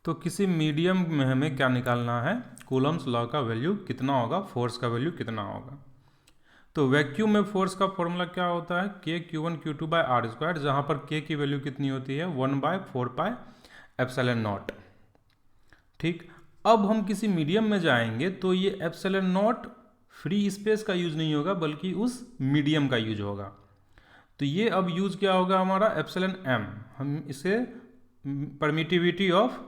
तो किसी मीडियम में हमें क्या निकालना है, कूलम्स लॉ का वैल्यू कितना होगा, फोर्स का वैल्यू कितना होगा। तो वैक्यूम में फोर्स का फॉर्मूला क्या होता है, के Q1 Q2 bye R square, जहाँ पर के की वैल्यू कितनी होती है 1/4 एप्सिलॉन नॉट। ठीक, अब हम किसी मीडियम में जाएंगे तो ये एप्सिलॉन नॉट फ्री स्पेस का यूज नहीं होगा बल्कि उस मीडियम का यूज होगा। तो ये अब यूज क्या होगा हमारा एप्सिलॉन एम, हम इसे परमिटिविटी ऑफ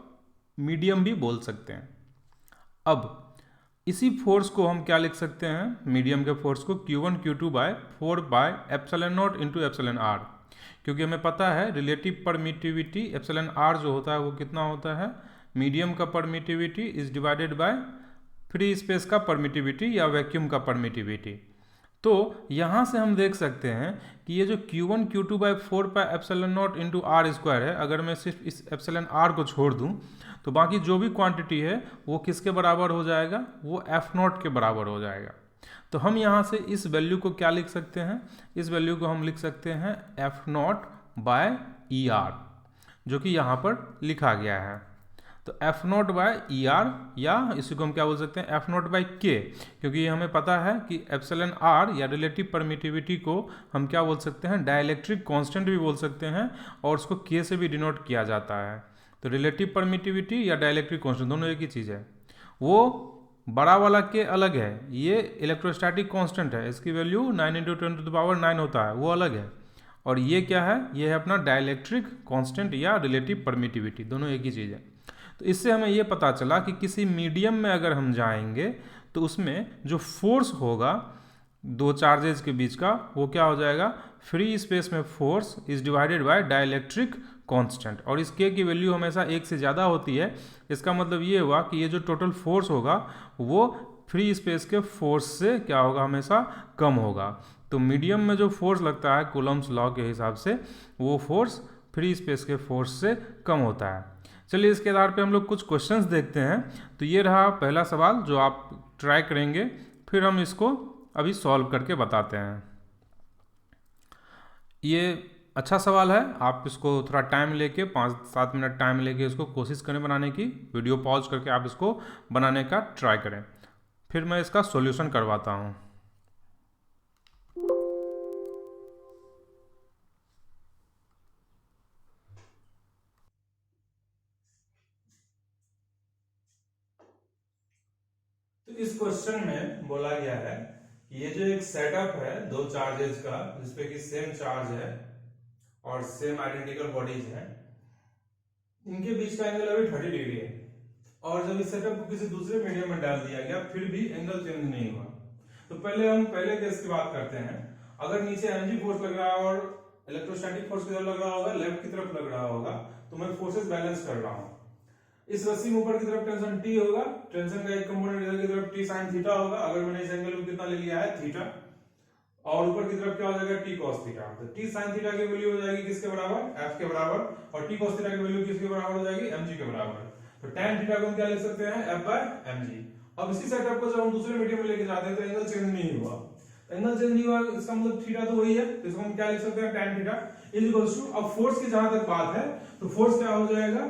मीडियम भी बोल सकते हैं। अब इसी फोर्स को हम क्या लिख सकते हैं, मीडियम के फोर्स को Q1 Q2 by 4 by epsilon not into epsilon R, क्योंकि हमें पता है रिलेटिव परमिटिविटी एप्सिलॉन आर जो होता है वो कितना होता है, मीडियम का permittivity is divided by free space का परमिटिविटी या वैक्यूम का परमिटिविटी। तो यहाँ से हम देख सकते हैं कि ये जो Q1 Q2 by 4 pi epsilon not into R square है, अगर मैं सिर्फ इस एप्सिलॉन आर को छोड़ दूँ तो बाकी जो भी क्वांटिटी है वो किसके बराबर हो जाएगा, वो एफ नॉट के बराबर हो जाएगा। तो हम यहाँ से इस वैल्यू को क्या लिख सकते हैं, इस वैल्यू को हम लिख सकते हैं F not by E R, जो कि यहाँ पर लिखा गया है। तो F not by E R, या इसी को हम क्या बोल सकते हैं एफ नॉट बाय के, क्योंकि ये हमें पता है कि एप्सिलॉन आर या रिलेटिव परमिटिविटी को हम क्या बोल सकते हैं, डाइलेक्ट्रिक कांस्टेंट भी बोल सकते हैं, और उसको के से भी डिनोट किया जाता है। तो रिलेटिव परमिटिविटी या डाइलेक्ट्रिक कांस्टेंट दोनों एक ही चीज़ है। वो बड़ा वाला के अलग है, ये इलेक्ट्रोस्टैटिक कांस्टेंट है, इसकी वैल्यू 9 × 10⁹ होता है, वो अलग है। और ये क्या है, ये है अपना डाइलेक्ट्रिक कांस्टेंट या रिलेटिव परमिटिविटी, दोनों एक ही चीज़ है। तो इससे हमें ये पता चला कि किसी मीडियम में अगर हम जाएंगे तो उसमें जो फोर्स होगा दो चार्जेस के बीच का, वो क्या हो जाएगा, फ्री स्पेस में force is divided bye dielectric constant, और इस के की वैल्यू हमेशा एक से ज़्यादा होती है। इसका मतलब ये हुआ कि ये जो टोटल फोर्स होगा वो फ्री स्पेस के फोर्स से क्या होगा, हमेशा कम होगा। तो मीडियम में जो फोर्स लगता है कूलम्स लॉ के हिसाब से, वो फोर्स फ्री स्पेस के फोर्स से कम होता है। चलिए इसके आधार पे हम लोग कुछ क्वेश्चंस देखते हैं। तो ये रहा पहला सवाल जो आप ट्राई करेंगे, फिर हम इसको अभी सॉल्व करके बताते हैं। ये अच्छा सवाल है, आप इसको थोड़ा टाइम लेके 5-7 मिनट टाइम लेके इसको कोशिश करें बनाने की, वीडियो पॉज करके आप इसको बनाने का ट्राई करें, फिर मैं इसका सॉल्यूशन करवाता हूँ। तो इस क्वेश्चन में बोला गया है कि ये जो एक सेटअप है दो चार्जेस का, जिसपे कि सेम चार्ज है और सेम आइडेंटिकल बॉडीज है, इनके बीच का एंगल अभी 30 डिग्री है, और जब इस सेटअप को किसी दूसरे मीडियम में डाल दिया गया फिर भी एंगल चेंज नहीं हुआ। तो पहले हम पहले केस की बात करते हैं। अगर नीचे mg फोर्स लग रहा है और इलेक्ट्रोस्टैटिक फोर्स किधर लग रहा होगा, लेफ्ट की तरफ लग रहा होगा, तो मैं फोर्सेस बैलेंस कर रहा हूं। इस रस्सी में ऊपर की तरफ टेंशन T होगा, टेंशन का एक कंपोनेंट इधर की तरफ T sin थीटा होगा, अगर मैंने इस एंगल को कितना ले लिया है थीटा, और ऊपर की तरफ क्या हो जाएगा T cos थीटा। तो T sin थीटा की वैल्यू हो जाएगी किसके बराबर, F के बराबर, और T cos थीटा की वैल्यू किसके बराबर हो जाएगी, mg के बराबर। तो tan थीटा को हम क्या लिख सकते हैं, F/mg। अब इसी सेटअप को जब हम दूसरे मीडियम में लेके जाते हैं तो एंगल चेंज नहीं हुआ, एंगल चेंज नहीं हुआ, इसका मतलब थीटा तो वही है, तो इसको हम क्या लिख सकते हैं, tan theta is equals to, अब फोर्स की जहां तक बात है तो फोर्स क्या हो जाएगा,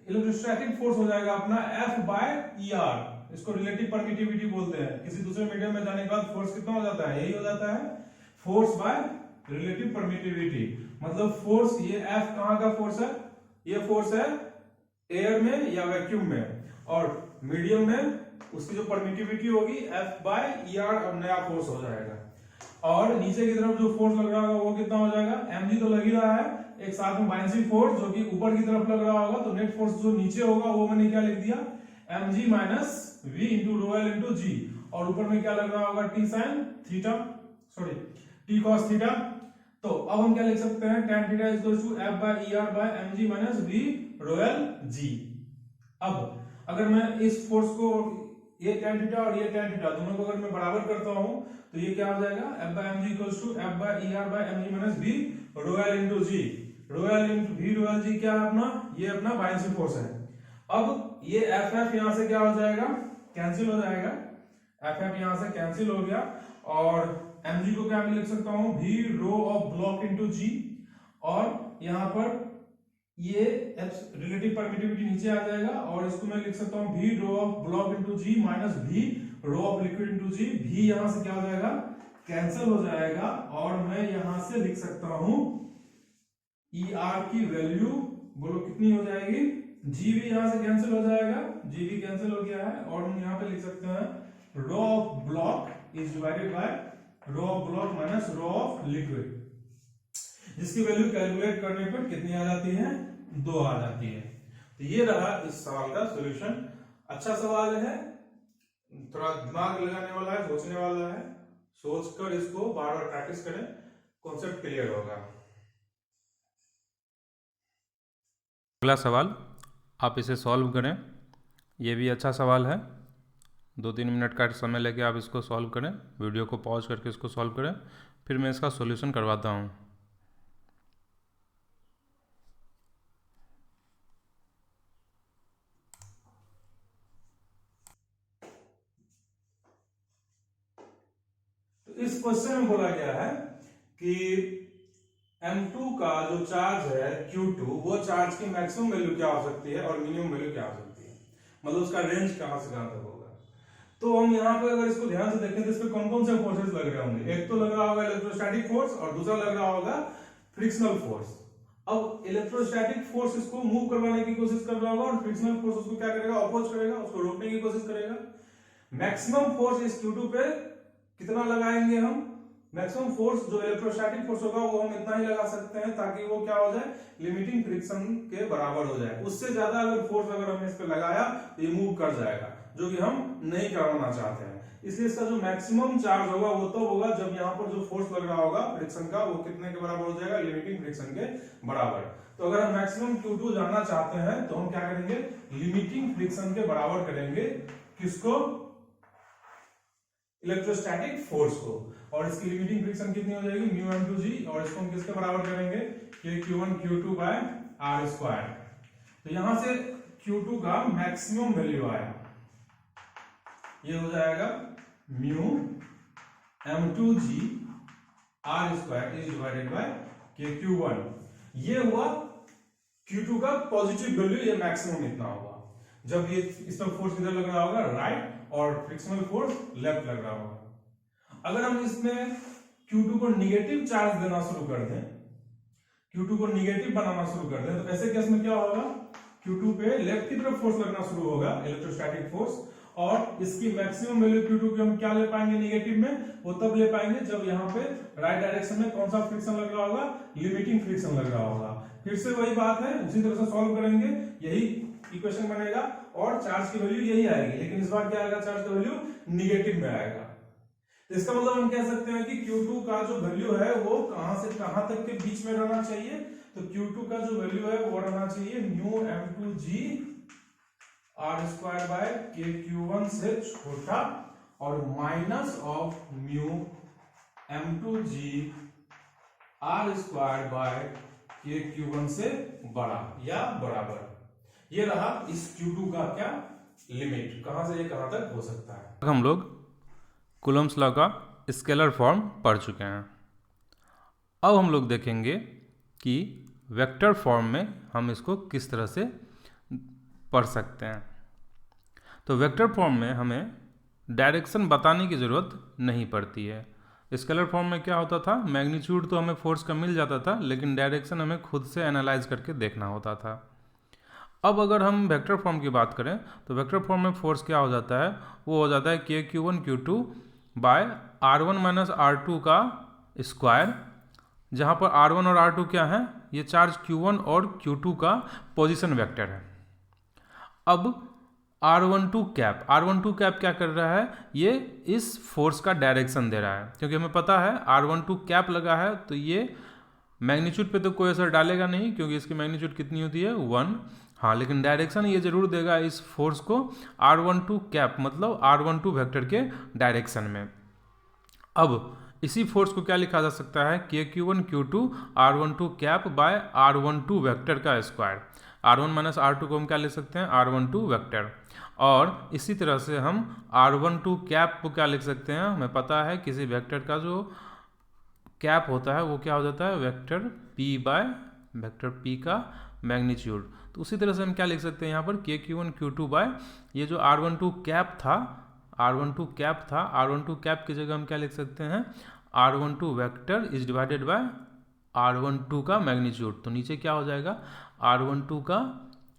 इलेक्ट्रोस्टैटिक फोर्स हो जाएगा अपना F/ER, इसको रिलेटिव परमिटिविटी बोलते हैं। किसी दूसरे मीडियम में जाने के बाद फोर्स कितना हो जाता है, यही हो जाता है फोर्स बाय रिलेटिव परमिटिविटी। मतलब फोर्स, ये F कहां का फोर्स है, ये फोर्स है एयर में या वैक्यूम में, और मीडियम में उसकी जो परमिटिविटी होगी F/ER, अब नया फोर्स हो जाएगा। और नीचे की तरफ जो फोर्स लग रहा होगा वो कितना हो जाएगा, mg तो लग ही रहा है, एक साथ में बाइंसिंग फोर्स जो कि ऊपर की तरफ लग रहा होगा, तो नेट फोर्स जो नीचे होगा वो मैंने क्या लिख दिया, mg minus v into rho L into g, और ऊपर में क्या लग रहा होगा, T sin theta, sorry T cos theta. तो अब हम क्या लिख सकते हैं, tan theta is equal to F/ER by mg minus v rho L g. अब अगर मैं इस फोर्स को, ये tan थीटा और ये tan थीटा दोनों को अगर मैं बराबर करता हूं तो ये क्या हो जाएगा, F/mg equals to F/ER by mg minus v rho L into g. Rho L into v rho L g क्या है अपना, ये अपना बाइंसिंग फोर्स है। अब ये F यहां से क्या हो जाएगा, कैंसिल हो जाएगा, F यहां से कैंसिल हो गया, और mg को क्या मैं लिख सकता हूं, v rho of block into g, और यहां पर ये रिलेटिव परमिटिविटी नीचे आ जाएगा और इसको मैं लिख सकता हूं v rho of block into g minus v rho of liquid into g. v यहां से क्या हो जाएगा, कैंसिल हो जाएगा और मैं यहां से लिख सकता हूं ER की वैल्यू बोलो कितनी हो जाएगी, जीवी यहां से कैंसिल हो जाएगा, जीवी कैंसिल हो गया है और हम यहां पे लिख सकते हैं rho of block is divided by rho of block minus rho of liquid, जिसकी वैल्यू कैलकुलेट करने पर कितनी आ जाती है, 2 आ जाती है। तो ये रहा इस सवाल का सॉल्यूशन। अच्छा सवाल है, थोड़ा दिमाग लगाने वाला है, सोचने वाला है, सोचकर इसको बार बार प्रैक्टिस करें, कॉन्सेप्ट क्लियर होगा। अगला सवाल आप इसे सॉल्व करें, ये भी अच्छा सवाल है, 2-3 मिनट का समय लेके आप इसको सॉल्व करें, वीडियो को पॉज करके इसको सॉल्व करें, फिर मैं इसका सॉल्यूशन करवाता हूँ। तो इस क्वेश्चन में बोला गया है कि M2 का जो चार्ज है Q2, वो चार्ज की मैक्सिमम वैल्यू क्या हो सकती है और मिनिमम वैल्यू क्या हो सकती है, मतलब उसका रेंज कहां से कहां तक होगा। तो हम यहाँ पे अगर इसको ध्यान से देखें तो इसमें कौन कौन से फोर्सेस लग रहे होंगे, एक तो लग रहा होगा इलेक्ट्रोस्टैटिक फोर्स और दूसरा लग रहा होगा फ्रिक्शनल फोर्स। अब इलेक्ट्रोस्टैटिक फोर्स इसको मूव करवाने की कोशिश कर रहा होगा और फ्रिक्शनल फोर्स उसको क्या करेगा, अपोज करेगा, उसको रोकने की कोशिश करेगा। मैक्सिमम फोर्स इस Q2 पे कितना लगाएंगे हम, मैक्सिमम फोर्स जो इलेक्ट्रोस्टैटिक फोर्स होगा वो हम इतना ही लगा सकते हैं ताकि वो क्या हो जाए, लिमिटिंग फ्रिक्शन के बराबर हो जाए। उससे ज्यादा अगर फोर्स अगर हमने इस पे लगाया तो ये मूव कर जाएगा, जो कि हम नहीं करवाना चाहते हैं। इसलिए इसका जो मैक्सिमम चार्ज होगा वो तो होगा जब यहाँ पर जो फोर्स लग रहा होगा फ्रिक्शन का, वो कितने के बराबर हो जाएगा, लिमिटिंग फ्रिक्शन के बराबर। तो अगर हम मैक्सिमम Q2 जानना चाहते हैं तो हम क्या करेंगे, लिमिटिंग फ्रिक्शन के बराबर करेंगे, किसको, इलेक्ट्रोस्टैटिक फोर्स को, और इसकी लिमिटिंग फ्रिक्शन कितनी हो जाएगी, म्यू M2G, और इसको हम किसके बराबर करेंगे, KQ1 Q2 bye R square. तो यहां से Q2 का मैक्सिमम वैल्यू आया, ये हो जाएगा mu M2G R square is divided bye KQ1। ये हुआ Q2 का पॉजिटिव वैल्यू, ये मैक्सिमम इतना होगा जब ये इसमें फोर्स किधर लग रहा होगा, राइट, और फ्रिक्शनल फोर्स लेफ्ट लग रहा होगा। अगर हम इसमें Q2 को निगेटिव चार्ज देना शुरू कर दें, Q2 को निगेटिव बनाना शुरू कर दें, तो ऐसे केस में क्या होगा, Q2 पे लेफ्ट की तरफ फोर्स लगना शुरू होगा, इलेक्ट्रोस्टैटिक फोर्स, और इसकी मैक्सिमम वैल्यू Q2 की हम क्या ले पाएंगे निगेटिव में, वो तब ले पाएंगे जब यहाँ पे राइट डायरेक्शन में कौन सा फ्रिक्शन लग रहा होगा, लिमिटिंग फ्रिक्शन लग रहा होगा। फिर से वही बात है, उसी तरह से सॉल्व करेंगे, यही इक्वेशन बनेगा और चार्ज की वैल्यू यही आएगी, लेकिन इस बार क्या आएगा, चार्ज का वैल्यू निगेटिव में आएगा। तो इसका मतलब हम कह सकते हैं कि Q2 का जो वैल्यू है वो कहां से कहां तक के बीच में रहना चाहिए, तो Q2 का जो वैल्यू है वो रहना चाहिए mu M2G R square by KQ1 से छोटा और minus of mu M2G R square by KQ1 से बड़ा या बराबर। ये रहा इस Q2 का क्या लिमिट, कहां से ये कहां तक हो सकता है। हम लोग कूलम्स लॉ का स्केलर फॉर्म पढ़ चुके हैं। अब हम लोग देखेंगे कि वेक्टर फॉर्म में हम इसको किस तरह से पढ़ सकते हैं। तो वेक्टर फॉर्म में हमें डायरेक्शन बताने की ज़रूरत नहीं पड़ती है। स्केलर फॉर्म में क्या होता था, मैग्नीट्यूड तो हमें फोर्स का मिल जाता था, लेकिन डायरेक्शन हमें खुद से एनालाइज करके देखना होता था। अब अगर हम वेक्टर फॉर्म की बात करें तो वेक्टर फॉर्म में फोर्स क्या हो जाता है, वो हो जाता है KQ1 Q2 bye R1 minus R2 का स्क्वायर, जहाँ पर R1 और R2 क्या है, ये चार्ज Q1 और Q2 का पोजीशन वेक्टर है। अब R12 कैप क्या कर रहा है, ये इस फोर्स का डायरेक्शन दे रहा है, क्योंकि हमें पता है R12 कैप लगा है तो ये मैग्नीट्यूड पे तो कोई असर डालेगा नहीं, क्योंकि इसकी मैग्नीट्यूड कितनी होती है 1, हाँ, लेकिन डायरेक्शन ये जरूर देगा इस फोर्स को R12 कैप मतलब R12 वेक्टर के डायरेक्शन में। अब इसी फोर्स को क्या लिखा जा सकता है, KQ1 Q2 R12 cap by R12 vector का स्क्वायर। R1 माइनस R2 को हम क्या लिख सकते हैं, R12 वेक्टर। और इसी तरह से हम R12 कैप को क्या लिख सकते हैं, हमें पता है किसी वेक्टर का जो कैप होता है वो क्या हो जाता है, vector P by vector P का मैग्नीट्यूड। तो उसी तरह से हम क्या लिख सकते हैं यहाँ पर KQ1 Q2 बाय ये जो R12 कैप था, R12 कैप की जगह हम क्या लिख सकते हैं R12 vector is divided bye R12 का मैग्नीट्यूड। तो नीचे क्या हो जाएगा R12 का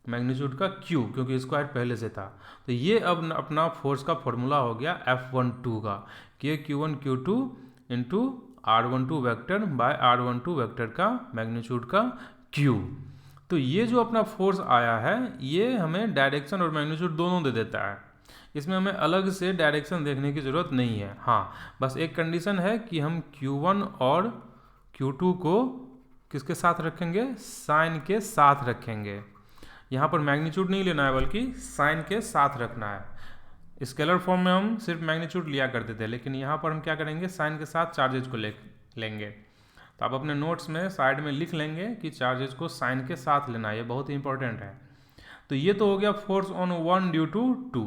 मैग्नीट्यूड का Q, क्योंकि स्क्वायर पहले से था। तो ये अब अपना फोर्स का फॉर्मूला हो गया F12 का KQ1 Q2 into R12 vector by R12 vector का मैग्नीट्यूड का Q। तो ये जो अपना फोर्स आया है ये हमें डायरेक्शन और मैग्नीट्यूड दोनों दे देता है। इसमें हमें अलग से डायरेक्शन देखने की ज़रूरत नहीं है। हाँ, बस एक कंडीशन है कि हम Q1 और Q2 को किसके साथ रखेंगे, साइन के साथ रखेंगे। यहाँ पर मैग्नीट्यूड नहीं लेना है बल्कि साइन के साथ रखना है। स्केलर फॉर्म में हम सिर्फ मैग्नीट्यूड लिया करते थे, लेकिन यहाँ पर हम क्या करेंगे साइन के साथ चार्जेज को लेंगे। तो आप अपने नोट्स में साइड में लिख लेंगे कि चार्जेज को साइन के साथ लेना है, ये बहुत इंपॉर्टेंट है। तो ये तो हो गया फोर्स ऑन 1 ड्यू टू 2।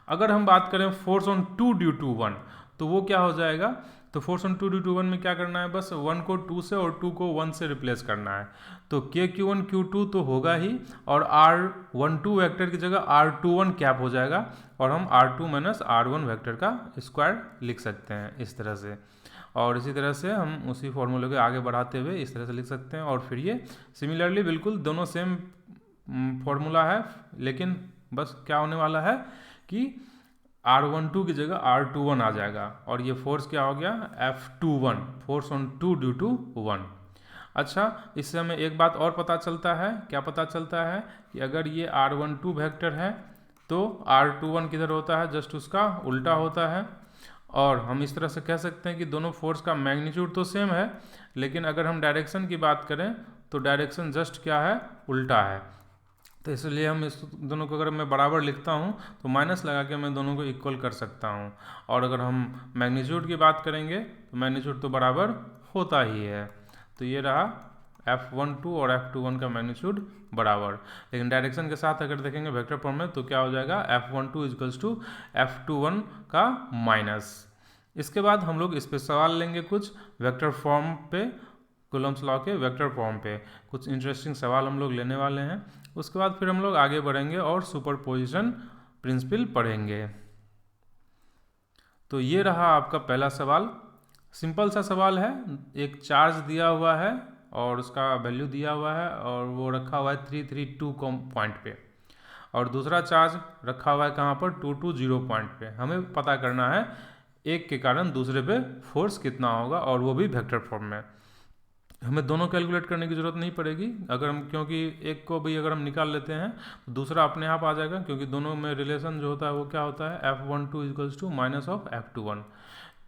अगर हम बात करें फोर्स ऑन 2 ड्यू टू 1 तो वो क्या हो जाएगा। तो फोर्स ऑन 2 ड्यू टू 1 में क्या करना है, बस 1 को 2 से और 2 को 1 से रिप्लेस करना है। तो KQ1 Q2 तो होगा ही, और R12 वेक्टर की जगह R21 कैप हो जाएगा, और हम R2 माइनस R1 वेक्टर का स्क्वायर लिख सकते हैं इस तरह से। और इसी तरह से हम उसी फॉर्मूले को आगे बढ़ाते हुए इस तरह से लिख सकते हैं। और फिर ये सिमिलरली बिल्कुल दोनों सेम फॉर्मूला है, लेकिन बस क्या होने वाला है कि R12 की जगह R21 आ जाएगा, और ये फोर्स क्या हो गया F21, force on 2 due to 1। अच्छा, इससे हमें एक बात और पता चलता है, क्या पता चलता है कि अगर ये R12 वेक्टर है तो R21 किधर होता है, जस्ट उसका उल्टा होता है। और हम इस तरह से कह सकते हैं कि दोनों फोर्स का मैग्नीट्यूड तो सेम है, लेकिन अगर हम डायरेक्शन की बात करें तो डायरेक्शन जस्ट क्या है, उल्टा है। तो इसलिए हम इस दोनों को अगर मैं बराबर लिखता हूँ तो माइनस लगा के मैं दोनों को इक्वल कर सकता हूँ। और अगर हम मैग्नीट्यूड की बात करेंगे तो मैग्नीट्यूड तो बराबर होता ही है। तो ये रहा F12 और F21 का मैग्नीट्यूड बराबर। लेकिन डायरेक्शन के साथ अगर देखेंगे वेक्टर फॉर्म में तो क्या हो जाएगा F12 इक्वल्स टू F21 का माइनस। इसके बाद हम लोग इस पर सवाल लेंगे कुछ वेक्टर फॉर्म पे, कूलम्स लॉ के वेक्टर फॉर्म पे कुछ इंटरेस्टिंग सवाल हम लोग लेने वाले हैं। उसके बाद फिर हम लोग आगे बढ़ेंगे और सुपरपोजिशन प्रिंसिपल पढ़ेंगे। तो ये रहा आपका पहला सवाल। सिंपल सा सवाल है, एक चार्ज दिया हुआ है और उसका वैल्यू दिया हुआ है और वो रखा हुआ है 332 पॉइंट पे, और दूसरा चार्ज रखा हुआ है कहाँ पर 220 पॉइंट पे। हमें पता करना है एक के कारण दूसरे पे फोर्स कितना होगा, और वो भी वेक्टर फॉर्म में। हमें दोनों कैलकुलेट करने की ज़रूरत नहीं पड़ेगी अगर हम, क्योंकि एक को भी अगर हम निकाल लेते हैं तो दूसरा अपने आप आ जाएगा, क्योंकि दोनों में रिलेशन जो होता है वो क्या होता है F12 equals to minus of F21।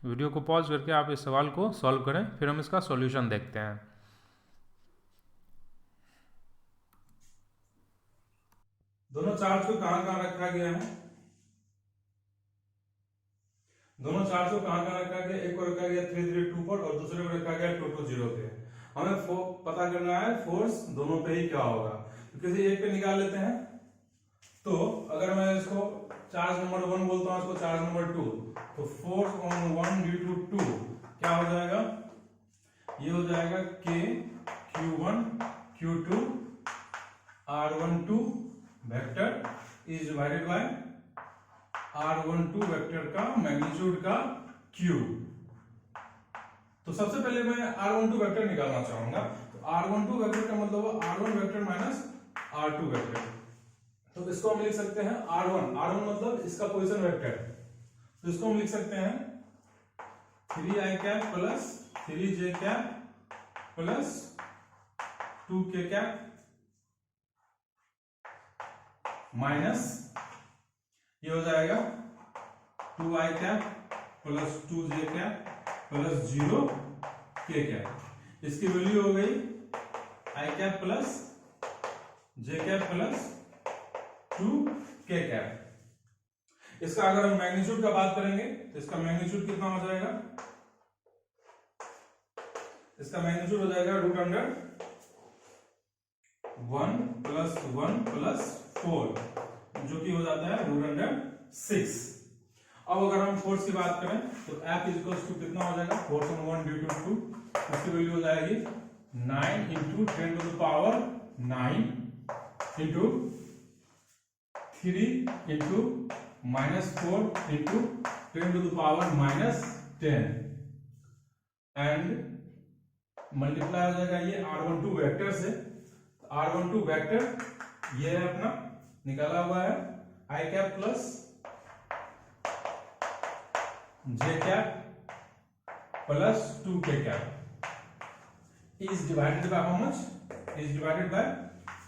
Video को पॉज करके आप इस सवाल को सॉल्व करें, फिर हम इसका सॉल्यूशन देखते हैं। दोनों चार्ज को कहाँ रखा गया है, दोनों चार्ज को कहाँ रखा गया, एक को रखा गया 332 पर और दूसरे को रखा गया 220 पे। हमें पता करना है फोर्स दोनों पे ही क्या होगा। तो किसी एक पे निकाल लेते हैं। तो अगर मैं इसको चार्ज नंबर 1 बोलता हूँ, इसको चार्ज नंबर 2, तो फोर्स ऑन 1 ड्यू टू 2 क्या हो जाएगा, ये हो जाएगा KQ1 Q2 R12 vector is divided bye R12 vector का मैग्नीट्यूड का Q। तो सबसे पहले मैं R12 वेक्टर निकालना चाहूंगा। तो R12 वेक्टर का मतलब R1 vector minus R2 vector. तो इसको हम लिख सकते हैं R1 मतलब इसका पोजीशन वेक्टर। तो इसको हम लिख सकते हैं 3i cap plus 3j cap plus 2k cap minus ये हो जाएगा 2i cap plus 2j cap plus 0k cap. इसकी वैल्यू हो गई i cap plus j cap plus 2k cap. इसका अगर हम मैग्नीट्यूड का बात करेंगे तो इसका मैग्नीट्यूड कितना हो जाएगा, इसका मैग्नीट्यूड हो जाएगा रूट अंडर 1 प्लस 1 प्लस 4, जो कि हो जाता है रूट अंडर 6। अब अगर हम फोर्स की बात करें तो F इक्वल्स टू कितना हो जाएगा, फोर्स ऑन 1 ड्यू टू 2, इसकी वैल्यू हो जाएगी 9 into 10 to the power 9 into 3 into -4 into 10⁻⁻10 and multiply हो जाएगा ये r12 वेक्टर से। r12 वेक्टर ये है अपना निकाला हुआ है i cap plus j cap plus 2k cap is divided by how much, is divided bye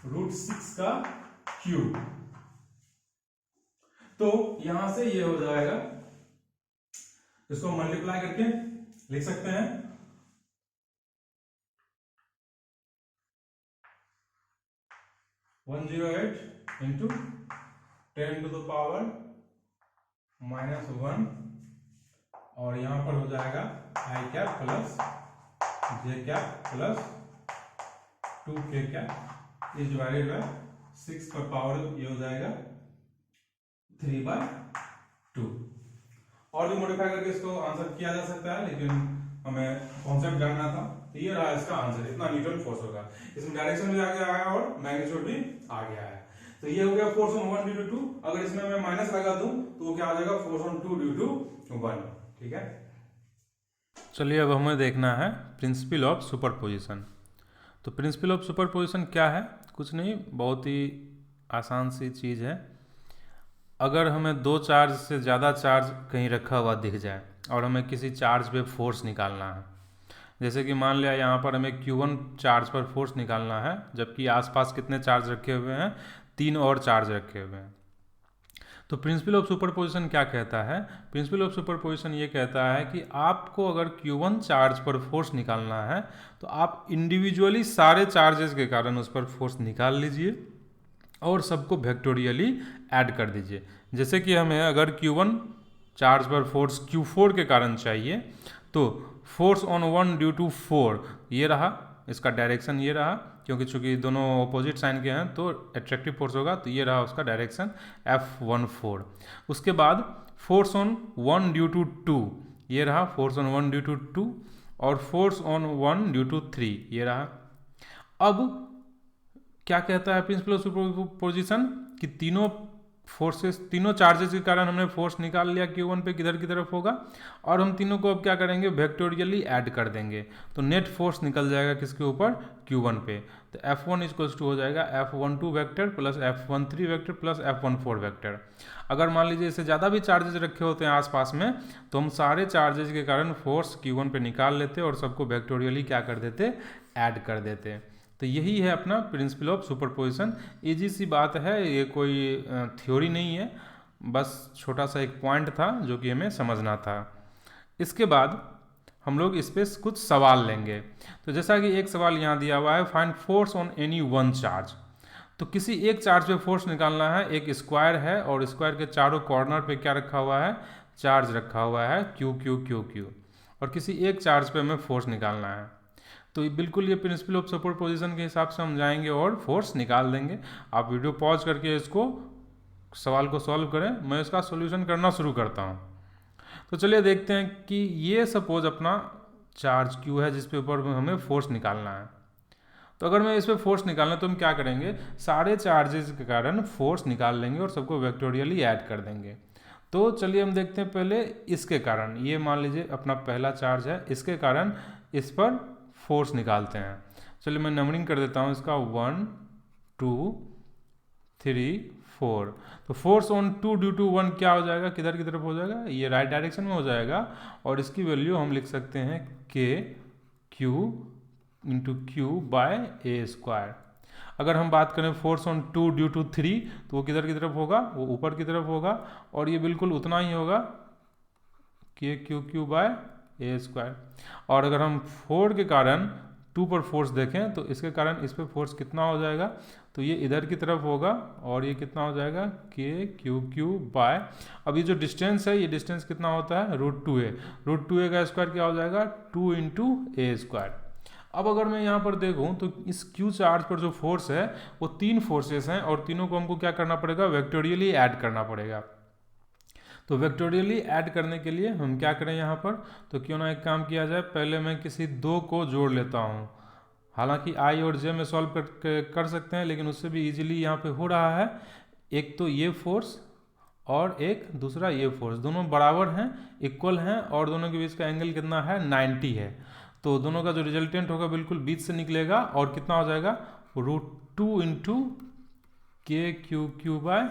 √6 का क्यूब। तो यहां से ये हो जाएगा, इसको मल्टीप्लाई करके लिख सकते हैं 108 इंटू 10⁻⁻1 और यहां पर हो जाएगा i cap plus j cap plus 2k cap is divided bye 6 का पावर ये हो जाएगा 3/2। और भी मॉडिफाई करके इसको आंसर किया जा सकता है, लेकिन हमें कॉन्सेप्ट जानना था। तो ये रहा इसका आंसर, इतना न्यूटन फोर्स होगा। इसमें डायरेक्शन भी आगे आया और मैग्नीट्यूड भी आ गया है। तो ये हो गया फोर्स ऑन 1 ड्यू टू 2। अगर इसमें मैं माइनस लगा दूं तो क्या आ जाएगा, फोर्स ऑन 2 ड्यू टू 1। ठीक है, चलिए अब हमें देखना है प्रिंसिपल ऑफ सुपरपोजिशन। तो प्रिंसिपल ऑफ सुपरपोजिशन क्या है? कुछ नहीं, बहुत ही आसान सी चीज़ है। अगर हमें दो चार्ज से ज़्यादा चार्ज कहीं रखा हुआ दिख जाए और हमें किसी चार्ज पे फोर्स निकालना है, जैसे कि मान लिया यहाँ पर हमें Q1 चार्ज पर फोर्स निकालना है, जबकि आसपास कितने चार्ज रखे हुए हैं, 3 और चार्ज रखे हुए हैं। तो प्रिंसिपल ऑफ सुपरपोजिशन क्या कहता है? प्रिंसिपल ऑफ सुपरपोजिशन ये कहता है कि आपको अगर Q1 चार्ज पर फोर्स निकालना है तो आप इंडिविजुअली सारे चार्जेस के कारण उस पर फोर्स निकाल लीजिए और सबको वेक्टोरियली ऐड कर दीजिए। जैसे कि हमें अगर Q1 चार्ज पर फोर्स Q4 के कारण चाहिए तो फोर्स ऑन 1 ड्यू टू 4 ये रहा, इसका डायरेक्शन ये रहा, क्योंकि चूंकि दोनों ऑपोजिट साइन के हैं तो एट्रैक्टिव फोर्स होगा, तो ये रहा उसका डायरेक्शन F14। उसके बाद फोर्स ऑन 1 ड्यू टू 2 ये रहा, फोर्स ऑन 1 ड्यू टू 2 और फोर्स ऑन 1 ड्यू टू 3 ये रहा। अब क्या कहता है प्रिंसिपल ऑफ सुपरपोजिशन कि तीनों फोर्सेस, तीनों चार्जेस के कारण हमने फोर्स निकाल लिया Q1 पे किधर की तरफ होगा, और हम तीनों को अब क्या करेंगे, वेक्टोरियली ऐड कर देंगे। तो नेट फोर्स निकल जाएगा किसके ऊपर, Q1 पे। तो F1 इक्वल्स टू हो जाएगा F12 vector plus F13 vector plus F14 vector. अगर मान लीजिए इससे ज़्यादा भी चार्जेस रखे होते हैं आसपास में तो हम सारे चार्जेस के कारण फोर्स Q1 पे निकाल लेते और सबको वेक्टोरियली क्या कर देते, ऐड कर देते। तो यही है अपना प्रिंसिपल ऑफ सुपरपोजिशन। इजी सी बात है, ये कोई थ्योरी नहीं है, बस छोटा सा एक पॉइंट था जो कि हमें समझना था। इसके बाद हम लोग इस पर कुछ सवाल लेंगे। तो जैसा कि एक सवाल यहाँ दिया हुआ है, find force on any one charge. तो किसी एक चार्ज पे फोर्स निकालना है, एक स्क्वायर है और स्क्वायर के चारों कॉर्नर पे क्या रखा हुआ है, चार्ज रखा हुआ है Q Q Q Q, और किसी एक चार्ज पे हमें फोर्स निकालना है। तो बिल्कुल ये प्रिंसिपल ऑफ सुपरपोजिशन के हिसाब से हम जाएंगे और फोर्स निकाल देंगे। आप वीडियो पॉज करके इसको सवाल को सॉल्व करें, मैं इसका सॉल्यूशन करना शुरू करता हूँ। तो चलिए देखते हैं कि ये सपोज अपना चार्ज Q है जिस पे ऊपर हमें फोर्स निकालना है। तो अगर मैं इस पर फोर्स निकालना तो हम क्या करेंगे, सारे चार्जेस के कारण फोर्स निकाल लेंगे और सबको वेक्टोरियली ऐड कर देंगे। तो चलिए हम देखते हैं पहले इसके कारण, ये मान लीजिए अपना पहला चार्ज है, इसके कारण इस पर फोर्स निकालते हैं। चलिए मैं नंबरिंग कर देता हूँ इसका 1 2 3 4। तो फोर्स ऑन 2 ड्यू टू 1 क्या हो जाएगा, किधर की तरफ हो जाएगा, ये राइट डायरेक्शन में हो जाएगा, और इसकी वैल्यू हम लिख सकते हैं K Q into Q by a square. अगर हम बात करें फोर्स ऑन 2 ड्यू टू 3 तो वो किधर की तरफ होगा, वो ऊपर की तरफ होगा, और ये बिल्कुल उतना ही होगा K Q Q by a square. और अगर हम 4 के कारण 2 पर फोर्स देखें तो इसके कारण इस पर फोर्स कितना हो जाएगा, तो ये इधर की तरफ होगा और ये कितना हो जाएगा K Q Q बाय, अब ये जो डिस्टेंस है ये डिस्टेंस कितना होता है √2a, √2a का स्क्वायर क्या हो जाएगा 2 इंटू ए स्क्वायर। अब अगर मैं यहाँ पर देखूँ तो इस Q चार्ज पर जो फोर्स है वो 3 फोर्सेस हैं और तीनों को हमको क्या करना पड़ेगा, वेक्टोरियली ऐड करना पड़ेगा। तो वेक्टोरियली ऐड करने के लिए हम क्या करें यहाँ पर, तो क्यों ना एक काम किया जाए, पहले मैं किसी 2 को जोड़ लेता हूँ। हालांकि आई और जे में सॉल्व कर सकते हैं, लेकिन उससे भी इजीली यहाँ पे हो रहा है। एक तो ये फोर्स और एक दूसरा ये फोर्स, दोनों बराबर हैं, इक्वल हैं, और दोनों के बीच का एंगल कितना है, 90 है। तो दोनों का जो रिजल्टेंट होगा बिल्कुल बीच से निकलेगा, और कितना हो जाएगा, √2 इंटू के क्यू बाय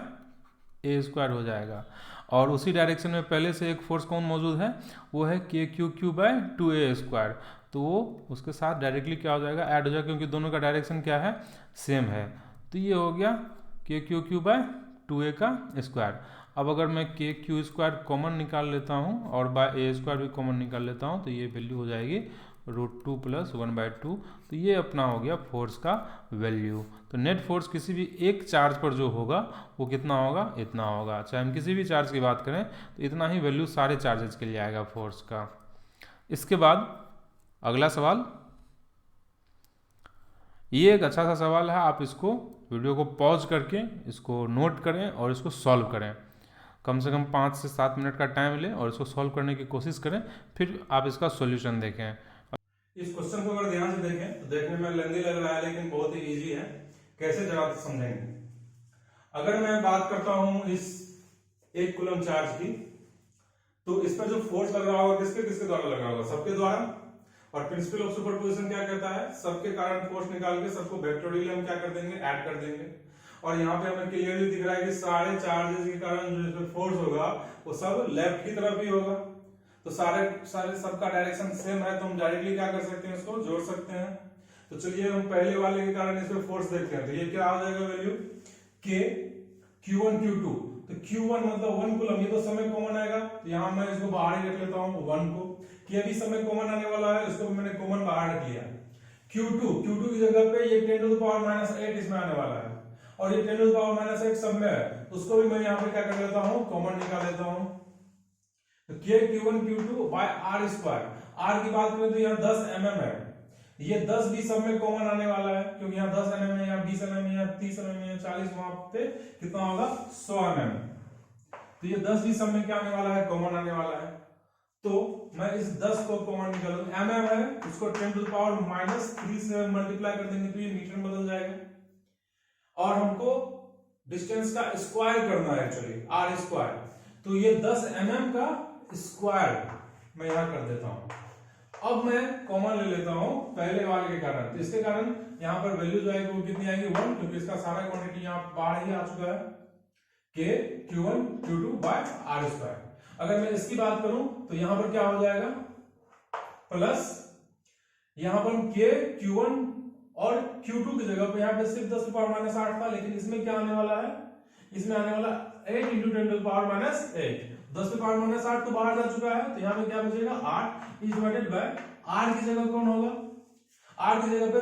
ए स्क्वायर हो जाएगा। और उसी डायरेक्शन में पहले से एक फोर्स कौन मौजूद है, वो है के क्यू बाय 2a स्क्वायर। तो वो उसके साथ डायरेक्टली क्या हो जाएगा, ऐड हो जाएगा, क्योंकि दोनों का डायरेक्शन क्या है, सेम है। तो ये हो गया के क्यू बाय 2a का स्क्वायर। अब अगर मैं के क्यू स्क्वायर कॉमन निकाल लेता हूँ और बाय ए स्क्वायर भी कॉमन निकाल लेता हूँ, तो ये वैल्यू हो जाएगी √2 + 1/2। तो ये अपना हो गया फोर्स का वैल्यू। तो नेट फोर्स किसी भी एक चार्ज पर जो होगा वो कितना होगा, इतना होगा। चाहे हम किसी भी चार्ज की बात करें तो इतना ही वैल्यू सारे चार्जेस के लिए आएगा फोर्स का। इसके बाद अगला सवाल, ये एक अच्छा सा सवाल है, आप इसको वीडियो को पॉज करके इसको नोट करें और इसको सॉल्व करें। कम से कम 5 से 7 मिनट का टाइम लें और इसको सॉल्व करने की कोशिश करें, फिर आप इसका सॉल्यूशन देखें। इस क्वेश्चन को अगर ध्यान से देखें तो देखने में लेंदी लग रहा है, लेकिन बहुत ही इजी है। कैसे जरा समझेंगे। अगर मैं बात करता हूं इस 1 कूलम चार्ज की, तो इस पर जो फोर्स लग रहा होगा किसके किसके द्वारा लग रहा होगा, सबके द्वारा। और प्रिंसिपल ऑफ सुपरपोजिशन क्या कहता है, सबके कारण फोर्स निकाल के सबको वेक्टोरियली हम क्या कर देंगे, ऐड कर देंगे। और यहाँ पे हमें क्लियरली दिख रहा है कि सारे चार्जेस के कारण जो इसमें फोर्स होगा वो सब लेफ्ट की तरफ ही होगा। तो सारे सबका डायरेक्शन सेम है, तो हम डायरेक्टली क्या कर सकते हैं, इसको जोड़ सकते हैं। तो चलिए हम पहले वाले के कारण इसमें फोर्स देखते हैं। तो ये क्या आ जाएगा वैल्यू, के Q1 Q2। तो Q1 मतलब 1 कूलम, ये तो समय कॉमन आएगा, तो यहाँ मैं इसको बाहर ही रख लेता हूँ 1 को। कि अभी समय कॉमन आने वाला है, इसको मैंने कॉमन बाहर रख लिया। Q2 की जगह पे ये 10⁻⁻8 इसमें आने वाला है, और ये 10⁻⁻8 सब में है, उसको भी मैं यहाँ पे क्या कर लेता हूँ, कॉमन निकाल लेता हूँ। तो के Q1 Q2 bye R square. R की बात करें तो यहाँ 10 mm है, ये 10 भी सब में कॉमन आने वाला है, क्योंकि यहाँ 10 mm है, यहाँ 20 mm है, यहाँ 30 mm है, 40, वहां पे कितना होगा, 100 mm। तो ये 10 भी सब में क्या आने वाला है, कॉमन आने वाला है। तो मैं इस 10 को कॉमन निकालूं, mm है, उसको 10⁻³ से मल्टीप्लाई कर देंगे तो ये मीटर में बदल जाएगा। और हमको डिस्टेंस का स्क्वायर करना है एक्चुअली, R स्क्वायर। तो ये 10 mm का स्क्वायर मैं यहां कर देता हूं। अब मैं कॉमन ले लेता हूं पहले वाले के कारण, तो इसके कारण यहां पर वैल्यू जो आएगी वो कितनी आएगी, 1, क्योंकि इसका सारा क्वांटिटी यहां बाहर ही आ चुका है, के Q1 Q2 bye R square. अगर मैं इसकी बात करूं तो यहां पर क्या हो जाएगा, प्लस यहां पर के Q1 और Q2 की जगह पे यहां पे सिर्फ 10⁻⁻8 था, लेकिन इसमें क्या आने वाला है, इसमें आने वाला 8 × 10⁻⁸। 10⁻⁸ तो बाहर जा चुका है, तो यहाँ पे क्या बचेगा, 8 इज डिवाइडेड बाय R की जगह कौन होगा, R की जगह पे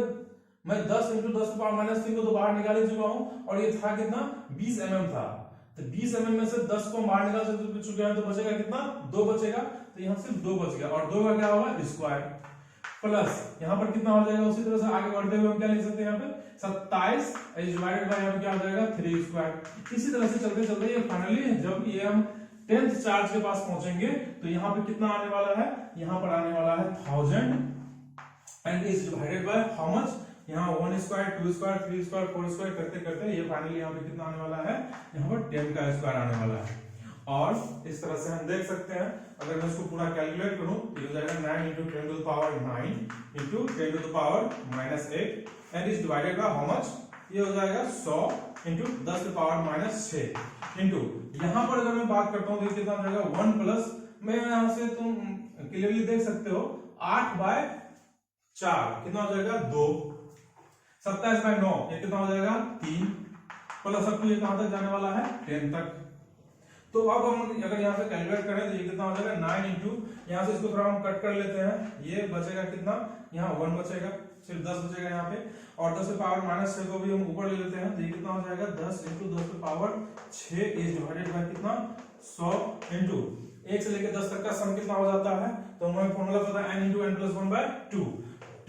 मैं 10 × 10⁻³ को तो बाहर निकाल ही चुका हूं, और ये था कितना, 20 mm था। तो 20 mm में से 10 को हम बाहर निकाल चुके हैं, तो बचेगा कितना, 2 बचेगा। तो यहाँ सिर्फ 2 बच गया, और 2 का क्या होगा, स्क्वायर, प्लस यहाँ पर कितना हो जाएगा। उसी तरह से आगे बढ़ते हुए हम क्या लिख सकते हैं, यहाँ पे 27 इज डिवाइडेड बाय, यहाँ पे क्या हो जाएगा, 3 स्क्वायर। इसी तरह से चलते चलते ये फाइनली जब ये हम 10th चार्ज के पास पहुंचेंगे तो यहाँ पे कितना आने वाला है, यहाँ पर आने वाला है 1000 and is divided by how much, यहाँ 1 स्क्वायर, 2 स्क्वायर, 3 स्क्वायर, 4 स्क्वायर करते करते ये फाइनली यहाँ पे कितना आने वाला है, यहाँ पर 10 का स्क्वायर आने वाला है। और इस तरह से हम देख सकते हैं, अगर मैं इसको पूरा कैलकुलेट करूं तो ये हो जाएगा 9 × 10⁻9 × 10⁻8 and is divided by how much, ये हो जाएगा 100 × 10⁻6 इंटू, यहाँ पर अगर मैं बात करता हूँ तो कितना हो जाएगा 1 प्लस, मैं यहाँ से तुम क्लियरली देख सकते हो 8/4 कितना हो जाएगा 2, 27/9 ये कितना हो जाएगा 3, प्लस अब ये कहां तक जाने वाला है, 10 तक। तो अब हम अगर यहाँ से कैलकुलेट करें तो ये कितना हो जाएगा 9 इंटू, यहाँ से इसको थोड़ा हम कट कर लेते हैं, ये बचेगा कितना, यहाँ 1 बचेगा, सिर्फ 10 बचेगा यहाँ पे, और 10⁻⁻6 को भी हम ऊपर ले लेते हैं, तो ये कितना हो जाएगा 10 × 10⁻6 इज डिवाइडेड बाय कितना 100 इंटू 1 से लेकर 10 तक का सम कितना हो जाता है, तो हमें फॉर्मूला पता है n × n+1/2,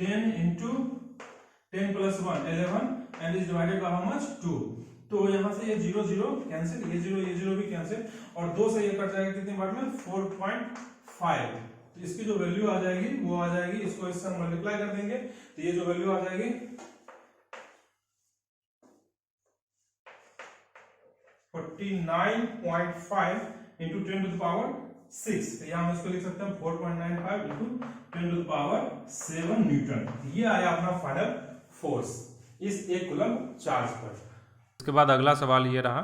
10 × 10 + 1 11 and is divided by how much 2। तो यहां से ये 0 0 कैंसिल, ये 0 भी कैंसिल, और 2 से ये कट जाएगा कितनी बार में 4.5, तो इसकी जो वैल्यू आ जाएगी वो आ जाएगी, इसको इससे हम मल्टीप्लाई कर देंगे तो ये जो वैल्यू आ जाएगी 49.5 इंटू 10⁶। तो यहाँ हम इसको लिख सकते हैं 4.95 इंटू 10⁷ न्यूटन। ये आया अपना फाइनल फोर्स इस 1 कूलम चार्ज पर। इसके बाद अगला सवाल ये रहा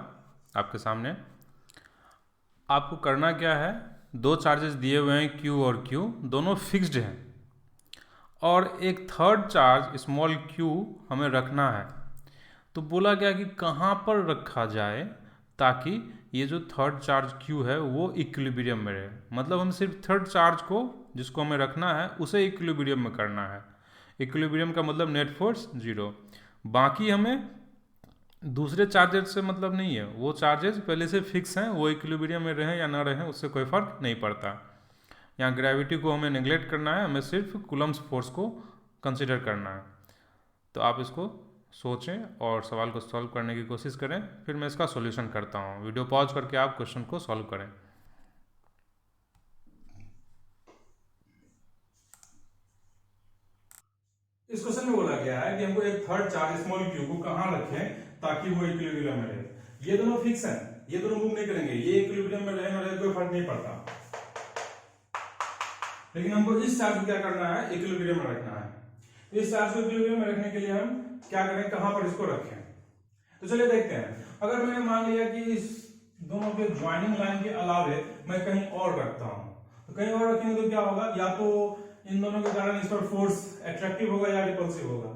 आपके सामने, आपको करना क्या है, दो चार्जेस दिए हुए हैं Q और Q, दोनों फिक्स्ड हैं और एक थर्ड चार्ज स्मॉल q हमें रखना है। तो बोला गया कि कहाँ पर रखा जाए ताकि ये जो थर्ड चार्ज Q है वो इक्विलिब्रियम में रहे। मतलब हम सिर्फ थर्ड चार्ज को जिसको हमें रखना है उसे इक्विलिब्रियम में करना है। इक्विलिब्रियम का मतलब नेट फोर्स 0, बाकी हमें दूसरे चार्जेस से मतलब नहीं है, वो चार्जेस पहले से फिक्स हैं, वो इक्विलिब्रियम में रहें या ना रहें उससे कोई फर्क नहीं पड़ता। यहाँ ग्रेविटी को हमें नेग्लेक्ट करना है, हमें सिर्फ कूलम्स फोर्स को कंसिडर करना है। तो आप इसको सोचें और सवाल को सॉल्व करने की कोशिश करें, फिर मैं इसका सॉल्यूशन करता हूँ। वीडियो पॉज करके आप क्वेश्चन को सॉल्व करें। इस क्वेश्चन में बोला गया है कि हमको एक थर्ड चार्ज स्मॉल q को कहां रखें ताकि वो इक्विलिब्रियम में रहे। ये दोनों फिक्स हैं, ये दोनों मूव नहीं करेंगे, ये इक्विलिब्रियम में रहे ना रहे कोई फर्क नहीं पड़ता, लेकिन हमको इस चार्ज को क्या करना है, इक्विलिब्रियम में रखना है। इस चार्ज को इक्विलिब्रियम में रखने के लिए हम क्या करें, कहां पर इसको रखें। तो चलिए देखते हैं। अगर मैंने मान लिया कि इस दोनों के ज्वाइनिंग लाइन के अलावे मैं कहीं और रखता हूं, तो कहीं और रखेंगे तो क्या होगा, या तो इन दोनों के कारण इस पर फोर्स एट्रैक्टिव होगा या रिपल्सिव होगा।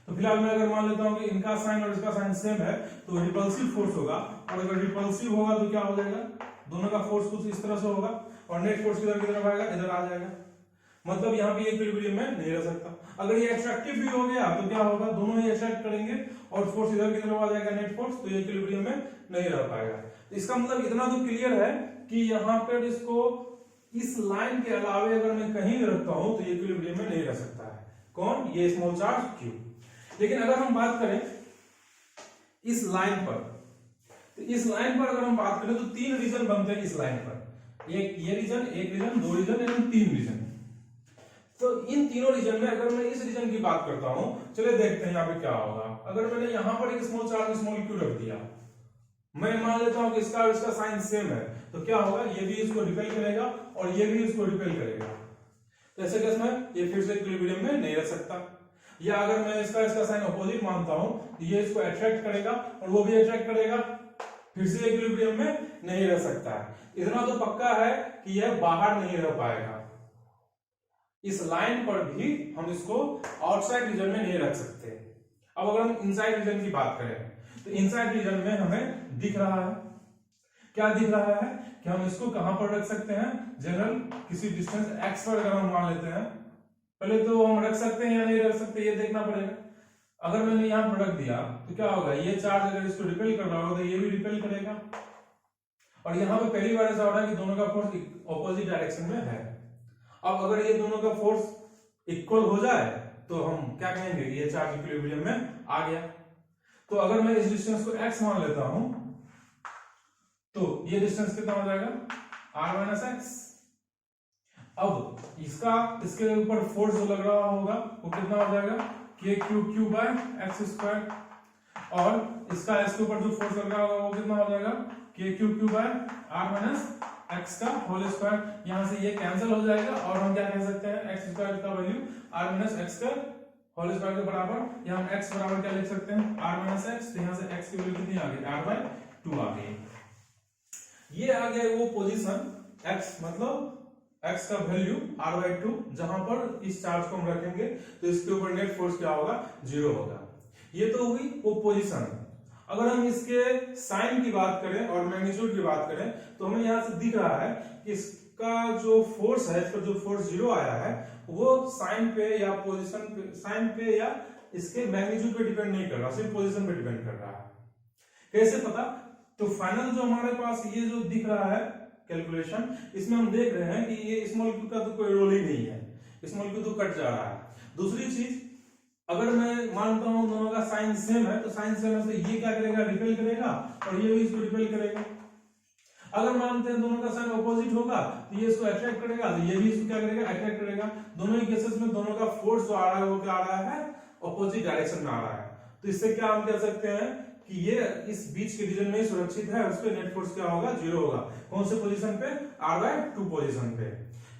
तो फिलहाल मैं अगर मान लेता हूं कि इनका साइन और इसका साइन सेम है तो रिपल्सिव फोर्स होगा, और अगर रिपल्सिव होगा तो क्या हो जाएगा, दोनों का फोर्स कुछ इस तरह से होगा और नेट फोर्स किधर की तरफ आएगा, इधर आ जाएगा। मतलब यहाँ पे इक्विलिब्रियम में नहीं रह सकता। अगर ये एट्रैक्टिव भी हो गया तो क्या होगा, दोनों ही अट्रैक्ट करेंगे और फोर्स इधर की तरफ आ जाएगा, नेट फोर्स, तो ये इक्विलिब्रियम में नहीं रह पाएगा। तो इसका मतलब इतना तो क्लियर है कि यहाँ पर इसको इस लाइन के अलावे अगर मैं कहीं भी रखता हूं तो ये इक्विलिब्रियम में नहीं रह सकता है। कौन, ये स्मॉल चार्ज Q। लेकिन अगर हम बात करें इस लाइन पर, तो इस लाइन पर अगर हम बात करें तो 3 रीजन बनते हैं इस लाइन पर, एक ये रीजन, एक रीजन, 2 रीजन एवं 3 रीजन। तो इन तीनों रीजन में अगर मैं इस रीजन की बात करता हूं, चलिए देखते हैं यहाँ पे क्या होगा। अगर मैंने यहां पर एक स्मॉल चार्ज स्मॉल q रख दिया, मैं मान लेता हूं कि इसका इसका साइन सेम है, तो क्या होगा, ये भी इसको रिपेल करेगा और ये भी इसको रिपेल करेगा। तो ऐसे केस में ये फिर से इक्विलिब्रियम में नहीं रह सकता। या अगर मैं इसका इसका साइन अपोजिट मानता हूं तो ये इसको अट्रैक्ट करेगा और वो भी अट्रैक्ट करेगा, फिर से इक्विलिब्रियम में नहीं रह सकता है। इतना तो पक्का है कि यह बाहर नहीं रह पाएगा। इस लाइन पर भी हम इसको आउटसाइड रीजन में नहीं रख सकते। अब अगर हम इनसाइड रीजन की बात करें तो इनसाइड रीजन में हमें दिख रहा है, क्या दिख रहा है कि हम इसको कहां पर रख सकते हैं, जनरल किसी डिस्टेंस x पर अगर हम मान लेते हैं, पहले तो हम रख सकते हैं या नहीं रख सकते ये देखना पड़ेगा। अगर मैंने यहां पर रख दिया तो क्या होगा, ये चार्ज अगर इसको रिपेल कर रहा होगा तो ये भी रिपेल करेगा, और यहां पे पहली बार ऐसा हो रहा है कि दोनों का फोर्स ऑपोजिट डायरेक्शन में है। अब अगर ये दोनों का फोर्स इक्वल हो जाए तो हम क्या कहेंगे, ये चार्ज इक्विलिब्रियम में आ गया। तो अगर मैं इस डिस्टेंस को x मान लेता हूं तो ये डिस्टेंस कितना हो जाएगा, r माइनस एक्स। अब इसका इसके ऊपर फोर्स जो लग रहा होगा वो कितना हो जाएगा, k q by x square, और इसका इसके ऊपर जो फोर्स लग रहा होगा वो कितना हो जाएगा, k q by r minus x का होल स्क्वायर। यहां से ये कैंसिल हो जाएगा और हम क्या कह सकते हैं, एक्स स्क्वायर का वैल्यू r माइनस एक्स का होल स्क्वायर के बराबर। यहाँ हम x बराबर क्या लिख सकते हैं, r माइनस एक्स। तो यहाँ से x की वैल्यू कितनी आ गई, r बाय 2 आ गई। ये आ गया वो पोजीशन x, मतलब x का वैल्यू r बाय 2, जहां पर इस चार्ज को हम रखेंगे तो इसके ऊपर नेट फोर्स क्या होगा, 0 होगा। ये तो हुई वो पोजीशन। अगर हम इसके साइन की बात करें और मैग्नीट्यूड की बात करें तो हमें यहां से दिख रहा है कि इसका जो फोर्स है, इस पर जो फोर्स 0 आया है वो साइन पे या पोजीशन पे, साइन पे या इसके मैग्नीट्यूड पे डिपेंड नहीं कर रहा, सिर्फ पोजीशन पे डिपेंड कर रहा है। कैसे पता, तो फाइनल जो हमारे पास ये जो दिख रहा है कैलकुलेशन, इसमें हम देख रहे हैं कि ये स्मॉल q का तो कोई रोल ही नहीं है, स्मॉल q तो कट जा रहा है। दूसरी चीज, अगर मैं मानता हूं दोनों का साइन सेम है तो साइन सेम है तो ये क्या करेगा, रिपेल करेगा और ये भी इसको रिपेल करेगा। अगर मानते हैं दोनों का साइन अपोजिट होगा तो ये इसको अट्रैक्ट करेगा, तो ये भी इसको क्या करेगा, अट्रैक्ट करेगा। दोनों ही केसेस में दोनों का फोर्स जो आ रहा है वो क्या आ रहा है, अपोजिट डायरेक्शन में आ रहा है। तो इससे क्या हम कह सकते हैं कि ये इस बीच के रीजन में ही सुरक्षित है, उस पे नेट फोर्स क्या होगा, 0 होगा। कौन से पोजीशन पे, r/2 पोजीशन पे।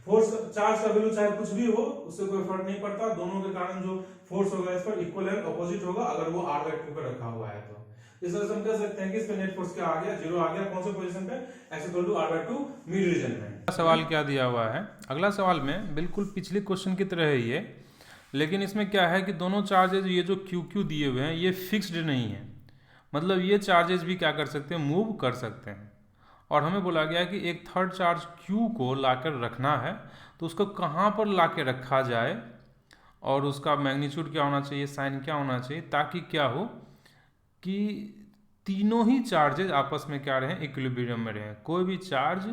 फोर्स चार्ज का वैल्यू चाहे कुछ भी हो उससे कोई फर्क नहीं पड़ता, दोनों के कारण जो फोर्स होगा इस पर इक्वल एंड अपोजिट होगा अगर वो r/2 पे रखा हुआ है। तो इस तरह से हम कह सकते हैं कि इस पे नेट फोर्स क्या आ गया, 0 आ गया। कौन से पोजीशन पे, x=r/2 मिड रीजन में। सवाल क्या दिया हुआ है, अगला सवाल में बिल्कुल पिछले क्वेश्चन की तरह है ये, लेकिन इसमें क्या है कि दोनों चार्जेज ये जो QQ दिए हुए हैं ये फिक्स्ड नहीं है, मतलब ये चार्जेस भी क्या कर सकते हैं, मूव कर सकते हैं। और हमें बोला गया है कि एक थर्ड चार्ज Q को लाकर रखना है, तो उसको कहाँ पर लाके रखा जाए और उसका मैग्नीट्यूड क्या होना चाहिए, साइन क्या होना चाहिए, ताकि क्या हो कि तीनों ही चार्जेज आपस में क्या रहें, इक्विलिब्रियम में रहें, कोई भी चार्ज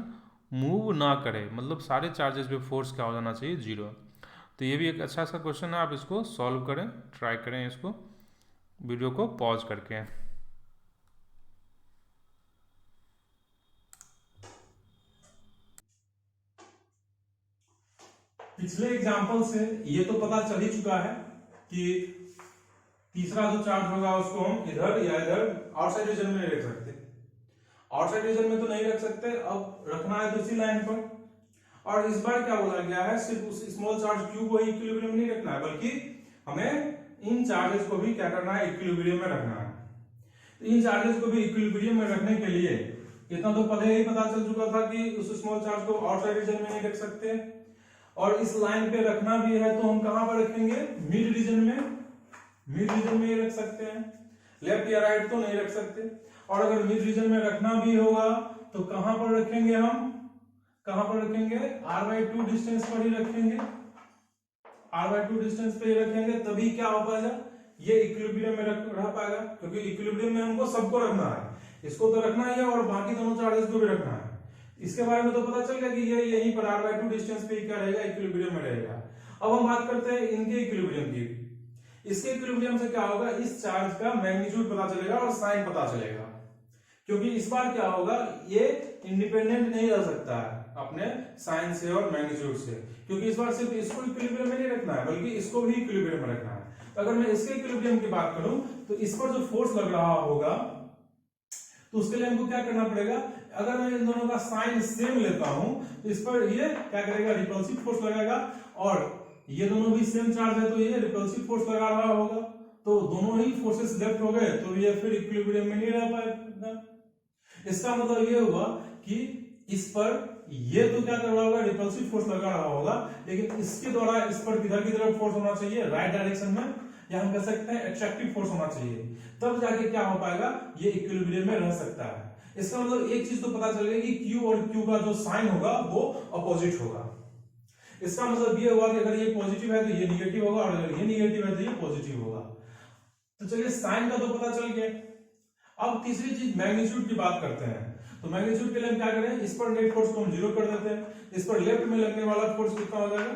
मूव ना करे, मतलब सारे चार्जेस पे फोर्स क्या हो जाना चाहिए, 0। तो ये भी एक अच्छा सा क्वेश्चन है, आप इसको सॉल्व करें, ट्राई करें इसको वीडियो को पॉज करके। पिछले एग्जांपल से ये तो पता चल ही चुका है कि तीसरा जो चार्ज होगा उसको हम इधर या इधर आउटसाइड रीजन में नहीं रख सकते, आउटसाइड रीजन में तो नहीं रख सकते, अब रखना है तो इसी लाइन पर। और इस बार क्या बोला गया है, सिर्फ उस स्मॉल चार्ज Q को ही इक्विलिब्रियम में नहीं रखना है, बल्कि हमें इन चार्जेस को भी क्या करना है, इक्विलिब्रियम में रखना है। तो इन चार्जेस को भी इक्विलिब्रियम में रखने के लिए इतना तो पहले ही पता चल चुका था कि उस स्मॉल चार्ज को आउटसाइड रीजन में नहीं रख सकते, और इस लाइन पे रखना भी है तो हम कहां पर रखेंगे, मिड रीजन में, मिड रीजन में ही रख सकते हैं, लेफ्ट या राइट तो नहीं रख सकते। और अगर मिड रीजन में रखना भी होगा तो कहां पर रखेंगे, हम कहां पर रखेंगे, r/2 डिस्टेंस पर ही रखेंगे, r/2 डिस्टेंस पे ही रखेंगे, तभी क्या हो पाएगा, ये इक्विलिब्रियम में रह पाएगा, क्योंकि इक्विलिब्रियम में हमको सबको रखना है, इसको तो रखना ही है और बाकी दोनों चार्जेस को भी रखना है। इसके बारे में तो पता चल गया कि ये यहीं पर r/2 डिस्टेंस पे क्या रहेगा, इक्विलिब्रियम में रहेगा। अब हम बात करते हैं इनके इक्विलिब्रियम की। इसके इक्विलिब्रियम से क्या होगा, इस चार्ज का मैग्नीट्यूड पता चलेगा और साइन पता चलेगा, क्योंकि इस बार क्या होगा, ये इंडिपेंडेंट नहीं रह सकता है अपने साइन से और मैग्नीट्यूड से, क्योंकि इस बार सिर्फ इसको इक्विलिब्रियम में नहीं रखना है बल्कि इसको भी इक्विलिब्रियम में रखना है। तो अगर मैं इसके इक्विलिब्रियम की बात करूं तो इस पर जो फोर्स लग रहा होगा तो उसके लिए हमको क्या करना पड़ेगा, अगर मैं इन दोनों का साइन सेम लेता हूं तो इस पर ये क्या करेगा, रिपल्सिव फोर्स लगाएगा, और ये दोनों भी सेम चार्ज है तो ये रिपल्सिव फोर्स लगा रहा होगा, तो दोनों ही फोर्सेस लेफ्ट हो गए तो ये फिर इक्विलिब्रियम में नहीं रह पाएगा। इसका मतलब ये हुआ कि इस पर ये तो क्या कर रहा होगा, रिपल्सिव फोर्स लगा रहा होगा, लेकिन इसके द्वारा इस पर किधर की तरफ फोर्स होना चाहिए, राइट डायरेक्शन में, या हम कह सकते हैं एट्रैक्टिव फोर्स होना चाहिए, तब जाके क्या हो पाएगा, ये इक्विलिब्रियम में रह सकता है। इसका मतलब एक चीज तो पता चल गई कि Q और Q का जो साइन होगा वो अपोजिट होगा। इसका मतलब ये हुआ कि अगर ये पॉजिटिव है तो ये निगेटिव होगा, और अगर ये निगेटिव है तो ये पॉजिटिव होगा। तो चलिए साइन का तो पता चल गया। अब तीसरी चीज मैग्नीट्यूड की बात करते हैं। तो मैग्नीट्यूड के लिए हम क्या करें, इस पर नेट फोर्स को हम 0 कर देते हैं, इस पर लेफ्ट में लगने वाला फोर्स कितना हो जाएगा,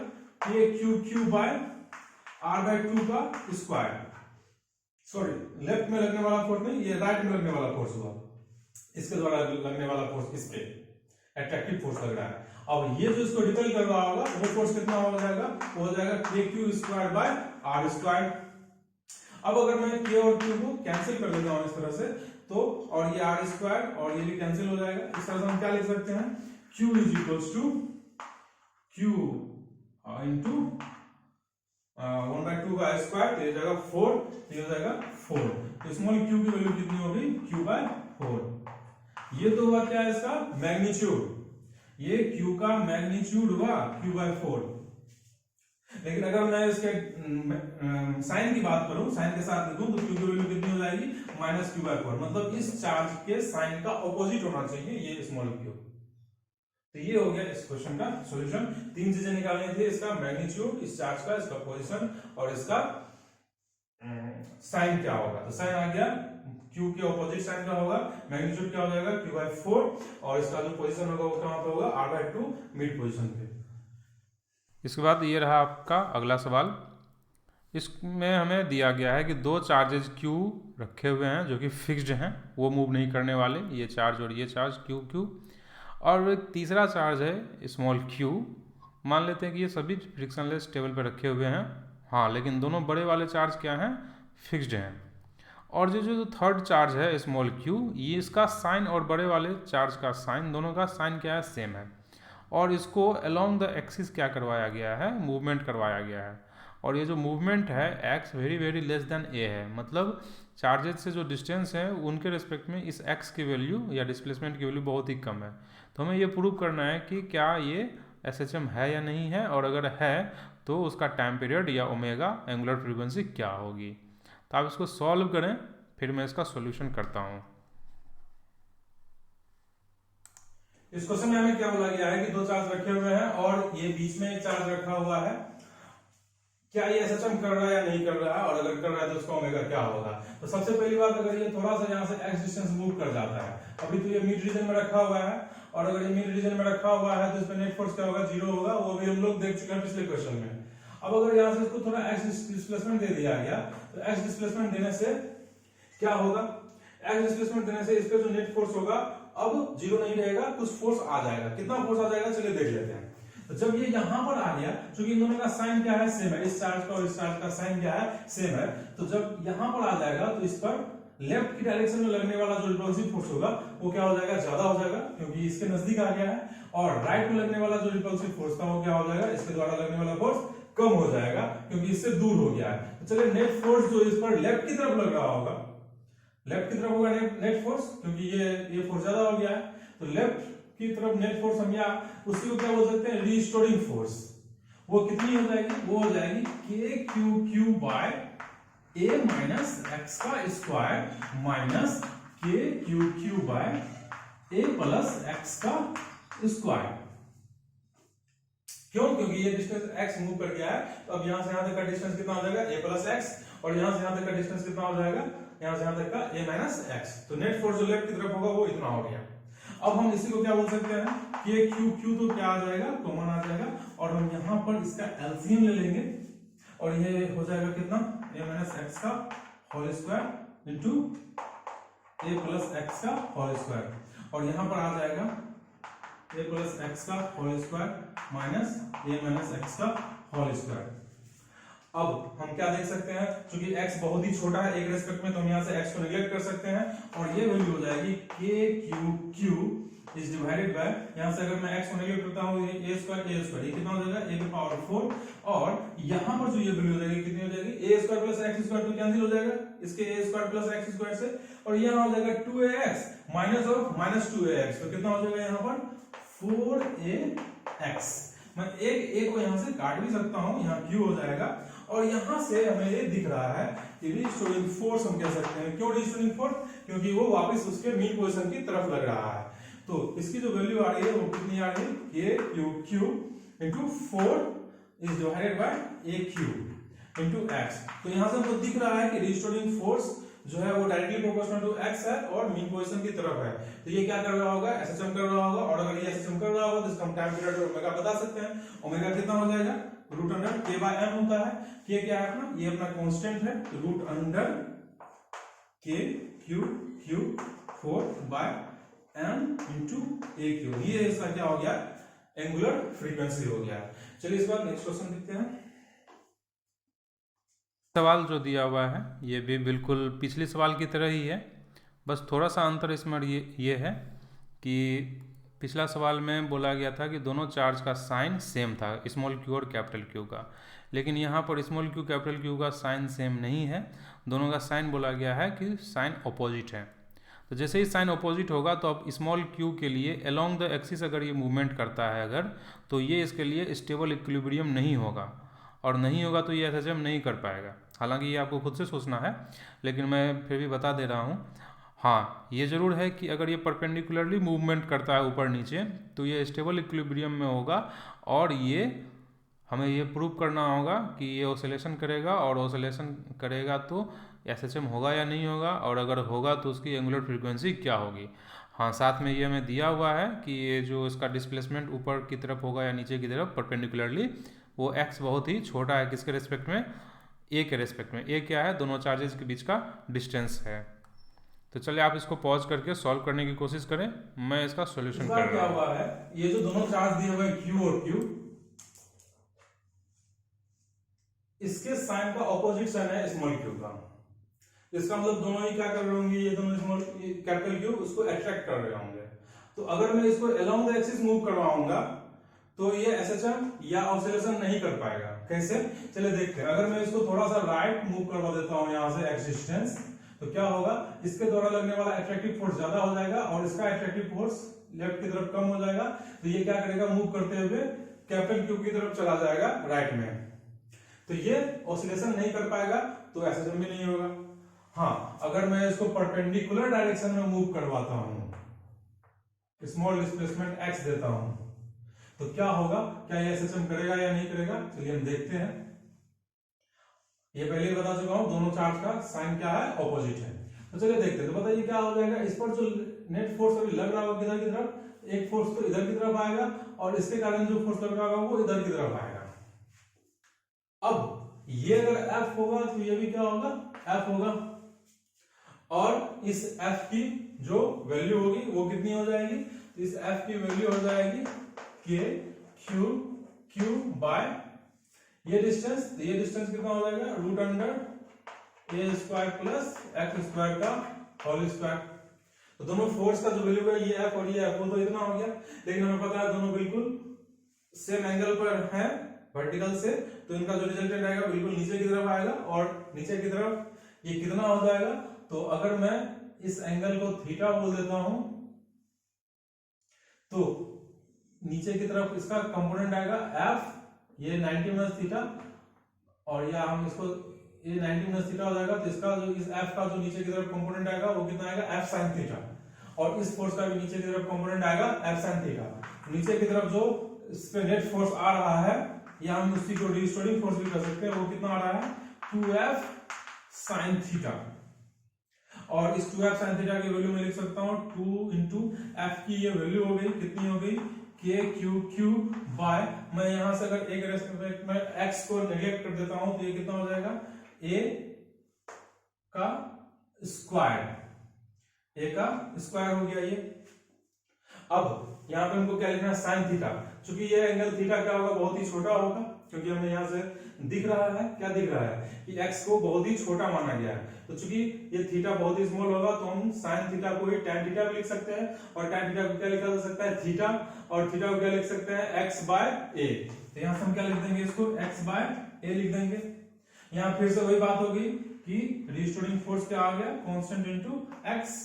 ये QQ बाय r/2 का स्क्वायर, सॉरी लेफ्ट में लगने वाला फोर्स नहीं, ये राइट में लगने वाला फोर्स हुआ, इसके द्वारा लगने वाला फोर्स इस पे एट्रैक्टिव फोर्स लग रहा है। अब ये जो इसको रिपेल कर रहा होगा वो फोर्स कितना हो जाएगा, वो हो जाएगा KQ² बाय r²। अब अगर मैं K और Q को कैंसिल कर देता हूं इस तरह से, तो और ये r² और ये भी कैंसिल हो जाएगा। इस तरह से हम क्या लिख सकते हैं, Q = Q into 1/2 का स्क्वायर, तो ये जाएगा 4, तो ये हो जाएगा 4। तो स्मॉल q की वैल्यू कितनी होगी, Q/4। ये तो हुआ क्या है इसका मैग्नीट्यूड, ये Q का मैग्नीट्यूड हुआ Q/4। लेकिन अगर मैं इसके साइन की बात करूं, साइन के साथ लिखूं तो Q की वैल्यू कितनी हो जाएगी, -Q/4, मतलब इस चार्ज के साइन का ऑपोजिट होना चाहिए ये स्मॉल q। तो ये हो गया इस क्वेश्चन का सॉल्यूशन। 3 चीजें निकालनी थी, इसका मैग्नीट्यूड, इस चार्ज का, इसका पोजीशन और इसका साइन क्या होगा। तो साइन आ गया, Q के ऑपोजिट साइन का होगा, मैग्नीट्यूड क्या हो जाएगा Q/4, और इसका जो पोजीशन होगा वो कहां पे होगा, r/2 मिड पोजीशन पे। इसके बाद ये रहा आपका अगला सवाल। इसमें हमें दिया गया है कि दो चार्जेज Q रखे हुए हैं जो कि फिक्स्ड हैं, वो मूव नहीं करने वाले, ये चार्ज और ये चार्ज Q। और एक तीसरा चार्ज है स्मॉल क्यू। मान लेते हैं कि ये सभी फ्रिक्शनलेस टेबल पर रखे हुए हैं, हाँ, लेकिन दोनों बड़े वाले चार्ज क्या हैं, फिक्स्ड हैं। और जो जो थर्ड चार्ज है स्मॉल क्यू, ये इसका साइन और बड़े वाले चार्ज का साइन, दोनों का साइन क्या है, सेम है। और इसको अलोंग द एक्सिस क्या करवाया गया है, मूवमेंट करवाया गया है। और ये जो मूवमेंट है x very very less than a है, मतलब चार्जेस से जो डिस्टेंस है उनके रिस्पेक्ट में इस एक्स की वैल्यू या डिस्प्लेसमेंट की वैल्यू बहुत ही कम है। तो हमें ये प्रूव करना है कि क्या ये SHM है या नहीं है, और अगर है तो उसका टाइम पीरियड या ओमेगा एंगुलर फ्रीक्वेंसी क्या होगी। तो आप इसको सॉल्व करें, फिर मैं इसका सॉल्यूशन करता हूँ। इस क्वेश्चन में हमें क्या बोला गया है कि दो चार्ज रखे हुए हैं और ये बीच में एक चार्ज रखा हुआ है, क्या ये SHM कर रहा है या नहीं कर रहा है, और अगर कर रहा है तो उसका ओमेगा क्या होगा। तो सबसे पहली बात, अगर ये थोड़ा सा यहाँ से x डिस्टेंस मूव कर जाता है, अभी तो ये मिड रीजन में रखा हुआ है, और अगर ये मिड रीजन में रखा हुआ है तो इसमें नेट फोर्स क्या होगा, 0 होगा। वो भी हम लोग देख चुके हैं पिछले क्वेश्चन में। अब अगर यहाँ से इसको थोड़ा x डिस्प्लेसमेंट दे दिया गया, तो x डिस्प्लेसमेंट देने से क्या होगा, x डिस्प्लेसमेंट देने से इसका जो नेट फोर्स होगा अब 0 नहीं रहेगा, कुछ फोर्स आ जाएगा। कितना फोर्स आ जाएगा, चलिए देख लेते हैं। तो जब ये यहां पर आ गया, क्योंकि इन दोनों का साइन क्या है, सेम है, इस चार्ज का और इस चार्ज का साइन क्या है, सेम है। तो जब यहां पर आ जाएगा तो इस पर लेफ्ट की डायरेक्शन में लगने वाला जो रिपल्सिव फोर्स होगा वो क्या हो जाएगा, ज्यादा हो जाएगा, क्योंकि इसके नजदीक आ गया है। और राइट में लगने वाला जो रिपल्सिव फोर्स था वो क्या हो जाएगा, इसके द्वारा लगने वाला फोर्स कम हो जाएगा, क्योंकि इससे दूर हो गया है। तो चलिए नेट फोर्स जो इस पर लेफ्ट की तरफ लग रहा होगा, लेफ्ट की तरफ होगा नेट फोर्स, क्योंकि ये फोर्स ज्यादा हो गया है। तो लेफ्ट की तरफ नेट फोर्स हम या उसी को क्या बोल सकते हैं, रीस्टोरिंग फोर्स। वो कितनी हो जाएगी, वो हो जाएगी के Q by A minus x का स्क्वायर माइनस के Q by A plus x का स्क्वायर। क्यों, क्योंकि ये डिस्टेंस x मूव कर गया है, तो अब यहां से यहां तक का डिस्टेंस कितना हो जाएगा, a प्लस एक्स, और यहां से यहां तक का डिस्टेंस कितना हो जाएगा, यहां से यहां तक का a माइनस एक्स। तो नेट फोर्स जो लेफ्ट की तरफ होगा वो इतना हो गया। अब हम इसी को क्या बोल सकते हैं, कि क्यू तो क्या आ जाएगा, कॉमन आ जाएगा, और हम यहां पर इसका एलसीएम ले लेंगे, और ये हो जाएगा कितना, a माइनस एक्स का whole square into a plus x का होल स्क्वायर, और यहां पर आ जाएगा a प्लस एक्स का whole square minus a minus x का होल स्क्वायर। अब हम क्या देख सकते हैं, क्योंकि x बहुत ही छोटा है एक रेस्पेक्ट में, तो हम यहाँ से x को निगलेक्ट कर सकते हैं, और ये वैल्यू हो जाएगी k इज डिवाइडेड बाय, यहाँ से अगर मैं x को निगलेक्ट करता हूँ, ये a स्क्वायर ये कितना हो जाएगा, a की पावर 4, और यहाँ पर जो ये वैल्यू हो जाएगी कितनी हो जाएगी, a square plus x square, तो कैंसिल हो जाएगा इसके a square plus x square से, और यहाँ हो जाएगा 2ax minus of minus 2ax, तो कितना हो जाएगा यहाँ पर 4ax। मैं एक a को यहाँ से काट भी सकता हूँ, यहाँ q हो जाएगा, और यहां से हमें ये दिख रहा है कि रीस्टोरिंग फोर्स हम कह सकते हैं। क्यों रीस्टोरिंग फोर्स, क्योंकि वो वापस उसके मीन पोजीशन की तरफ लग रहा है। तो इसकी जो वैल्यू आ रही है वो कितनी आ रही है, k into 4 is divided bye a cube into x। तो यहां से हमको दिख रहा है कि रीस्टोरिंग फोर्स जो है वो डायरेक्टली प्रोपोर्शनल टू x है और मीन पोजीशन की तरफ है। तो ये क्या कर रहा होगा, SHM कर रहा होगा, और अगर ये SHM कर रहा होगा तो इसका हम टाइम पीरियड ओमेगा बता सकते हैं। ओमेगा कितना हो जाएगा, root under k by m होता है। k क्या है अपना, ये अपना कांस्टेंट है, root under k q 4 by m into a cube. ये इसका क्या हो गया, एंगुलर फ्रीक्वेंसी हो गया। चलिए इस बार नेक्स्ट क्वेश्चन देखते हैं। सवाल जो दिया हुआ है ये भी बिल्कुल पिछले सवाल की तरह ही है, बस थोड़ा सा अंतर इसमें ये है कि पिछला सवाल में बोला गया था कि दोनों चार्ज का साइन सेम था, स्मॉल क्यू और कैपिटल क्यू का, लेकिन यहाँ पर स्मॉल क्यू कैपिटल क्यू का साइन सेम नहीं है, दोनों का साइन बोला गया है कि साइन अपोजिट है। तो जैसे ही साइन अपोजिट होगा तो अब स्मॉल क्यू के लिए अलोंग द एक्सिस अगर ये मूवमेंट करता है अगर, तो ये इसके लिए स्टेबल इक्विलिब्रियम नहीं होगा, और नहीं होगा तो ये SHM नहीं कर पाएगा। हालांकि ये आपको खुद से सोचना है, लेकिन मैं फिर भी बता दे रहा हूँ। हाँ, ये ज़रूर है कि अगर ये परपेंडिकुलरली मूवमेंट करता है ऊपर नीचे तो ये स्टेबल इक्विलिब्रियम में होगा, और ये हमें ये प्रूव करना होगा कि ये ऑसिलेशन करेगा, और ऑसिलेशन करेगा तो SHM होगा या नहीं होगा, और अगर होगा तो उसकी एंगुलर फ्रीक्वेंसी क्या होगी। हाँ, साथ में ये हमें दिया हुआ है कि ये जो इसका डिस्प्लेसमेंट ऊपर की तरफ होगा या नीचे की तरफ परपेंडिकुलरली, वो x बहुत ही छोटा है, किसके रेस्पेक्ट में, a के रेस्पेक्ट में। a क्या है, दोनों चार्जेस के बीच का डिस्टेंस है। तो चलिए आप इसको पॉज करके सॉल्व करने की कोशिश करें, मैं इसका सॉल्यूशन कर क्या रहा हूँ। हुआ है, ये जो दोनों चार्ज दिए हुए हैं Q और Q, इसके साइन का ऑपोजिट साइन है स्मॉल q का। इसका मतलब दोनों ही क्या कर रहे होंगे, ये दोनों स्मॉल कैपिटल Q उसको अट्रैक्ट कर रहे होंगे। तो अगर मैं इसको अलोंग द एक्सिस मूव करवाऊंगा तो ये SHM या ऑसिलेशन नहीं कर पाएगा। कैसे, चलिए देखते हैं। अगर मैं इसको थोड़ा सा राइट मूव करवा देता हूं यहां से एक्स डिस्टेंस, तो क्या होगा, इसके द्वारा लगने वाला अट्रैक्टिव फोर्स ज्यादा हो जाएगा और इसका अट्रैक्टिव फोर्स लेफ्ट की तरफ कम हो जाएगा। तो ये क्या करेगा, मूव करते हुए कैपिटल Q की तरफ चला जाएगा राइट में, तो ये ऑसिलेशन नहीं कर पाएगा, तो SHM भी नहीं होगा। हाँ, अगर मैं इसको परपेंडिकुलर डायरेक्शन में मूव करवाता हूं, स्मॉल डिस्प्लेसमेंट x देता हूं, तो क्या होगा, क्या ये SHM करेगा या नहीं करेगा, चलिए हम देखते हैं। ये पहले ही बता चुका हूं, दोनों चार्ज का साइन क्या है, ऑपोजिट है। तो चलिए देखते हैं, तो बताइए क्या हो जाएगा। इस पर जो नेट फोर्स अभी लग रहा होगा किधर की तरफ, एक फोर्स तो इधर की तरफ आएगा और इसके कारण जो फोर्स लग रहा होगा वो इधर की तरफ आएगा। अब ये अगर F होगा तो ये भी क्या होगा, F होगा, और इस F की जो वैल्यू होगी वो कितनी हो जाएगी, तो इस F की वैल्यू हो जाएगी K Q बाय ये डिस्टेंस, तो ये डिस्टेंस कितना हो जाएगा, root under a square plus x square का होल स्क्वायर। तो दोनों फोर्स का जो वैल्यू है ये F और ये F, वो तो इतना हो गया, लेकिन हमें पता है दोनों बिल्कुल सेम एंगल पर है वर्टिकल से, तो इनका जो रिजल्टेंट आएगा बिल्कुल नीचे की तरफ आएगा, और नीचे की तरफ ये कितना हो जाएगा। तो अगर मैं इस एंगल को थीटा बोल देता हूं, तो नीचे की तरफ इसका कंपोनेंट आएगा F, ये 90 माइनस थीटा, और या हम इसको ये 90 माइनस थीटा हो जाएगा, तो इसका जो इस F का जो नीचे की तरफ कंपोनेंट आएगा वो कितना आएगा, F sin थीटा, और इस फोर्स का भी नीचे की तरफ कंपोनेंट आएगा F sin थीटा। नीचे की तरफ जो इस पे नेट फोर्स आ रहा है, या हम उसी को रिस्टोरिंग फोर्स भी कर सकते हैं, वो कितना आ रहा है, 2F sin थीटा, और इस 2F sin थीटा की वैल्यू मैं लिख सकता हूं 2 इंटू F की ये वैल्यू हो गई, कितनी हो गई, Q बाय, मैं यहां से अगर एक रेस्पेक्ट में x को नेग्लेक्ट कर देता हूं तो ये कितना हो जाएगा, a का स्क्वायर, a का स्क्वायर हो गया ये। अब यहाँ पे हमको क्या लिखना है, साइन थीटा, क्योंकि ये एंगल थीटा क्या होगा, बहुत ही छोटा होगा, क्योंकि हमें यहाँ से दिख रहा है, क्या दिख रहा है कि x को बहुत ही छोटा माना गया है, तो चूंकि ये थीटा बहुत ही स्मॉल होगा, तो हम साइन थीटा को ही tan थीटा भी लिख सकते हैं, और tan थीटा को क्या लिखा जा सकता है, थीटा, और थीटा को क्या लिख सकते हैं, x बाय a। तो यहाँ से हम क्या लिख देंगे, इसको x बाय a लिख देंगे। यहाँ फिर से वही बात होगी कि रिस्टोरिंग फोर्स क्या आ गया, कांस्टेंट इनटू x,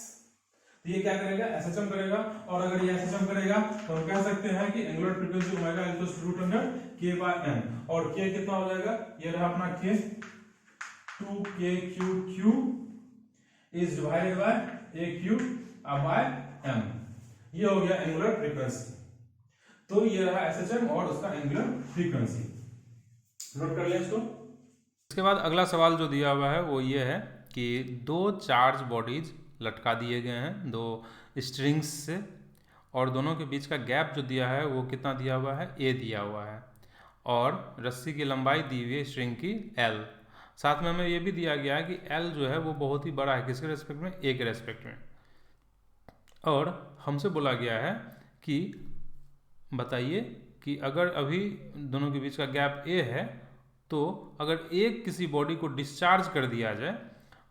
तो ये क्या करेगा, SHM करेगा, और अगर ये SHM करेगा तो हम कह सकते हैं कि angular frequency omega equals to root under k by m, और k कितना हो जाएगा, ये रहा अपना k, 2kq is divided by aq by m, ये हो गया एंगुलर फ्रीक्वेंसी। तो ये रहा SHM और उसका एंगुलर फ्रीक्वेंसी, नोट कर लें इसको। इसके बाद अगला सवाल जो दिया हुआ है वो ये है कि दो चार्ज बॉडीज लटका दिए गए हैं दो स्ट्रिंग्स से, और दोनों के बीच का गैप जो दिया है वो कितना दिया हुआ है, a दिया हुआ है, और रस्सी की लंबाई दी हुई है स्ट्रिंग की l। साथ में हमें ये भी दिया गया है कि l जो है वो बहुत ही बड़ा है, किसके रेस्पेक्ट में, a के रेस्पेक्ट में, और हमसे बोला गया है कि बताइए कि अगर अभी दोनों के बीच का गैप a है, तो अगर एक किसी बॉडी को डिस्चार्ज कर दिया जाए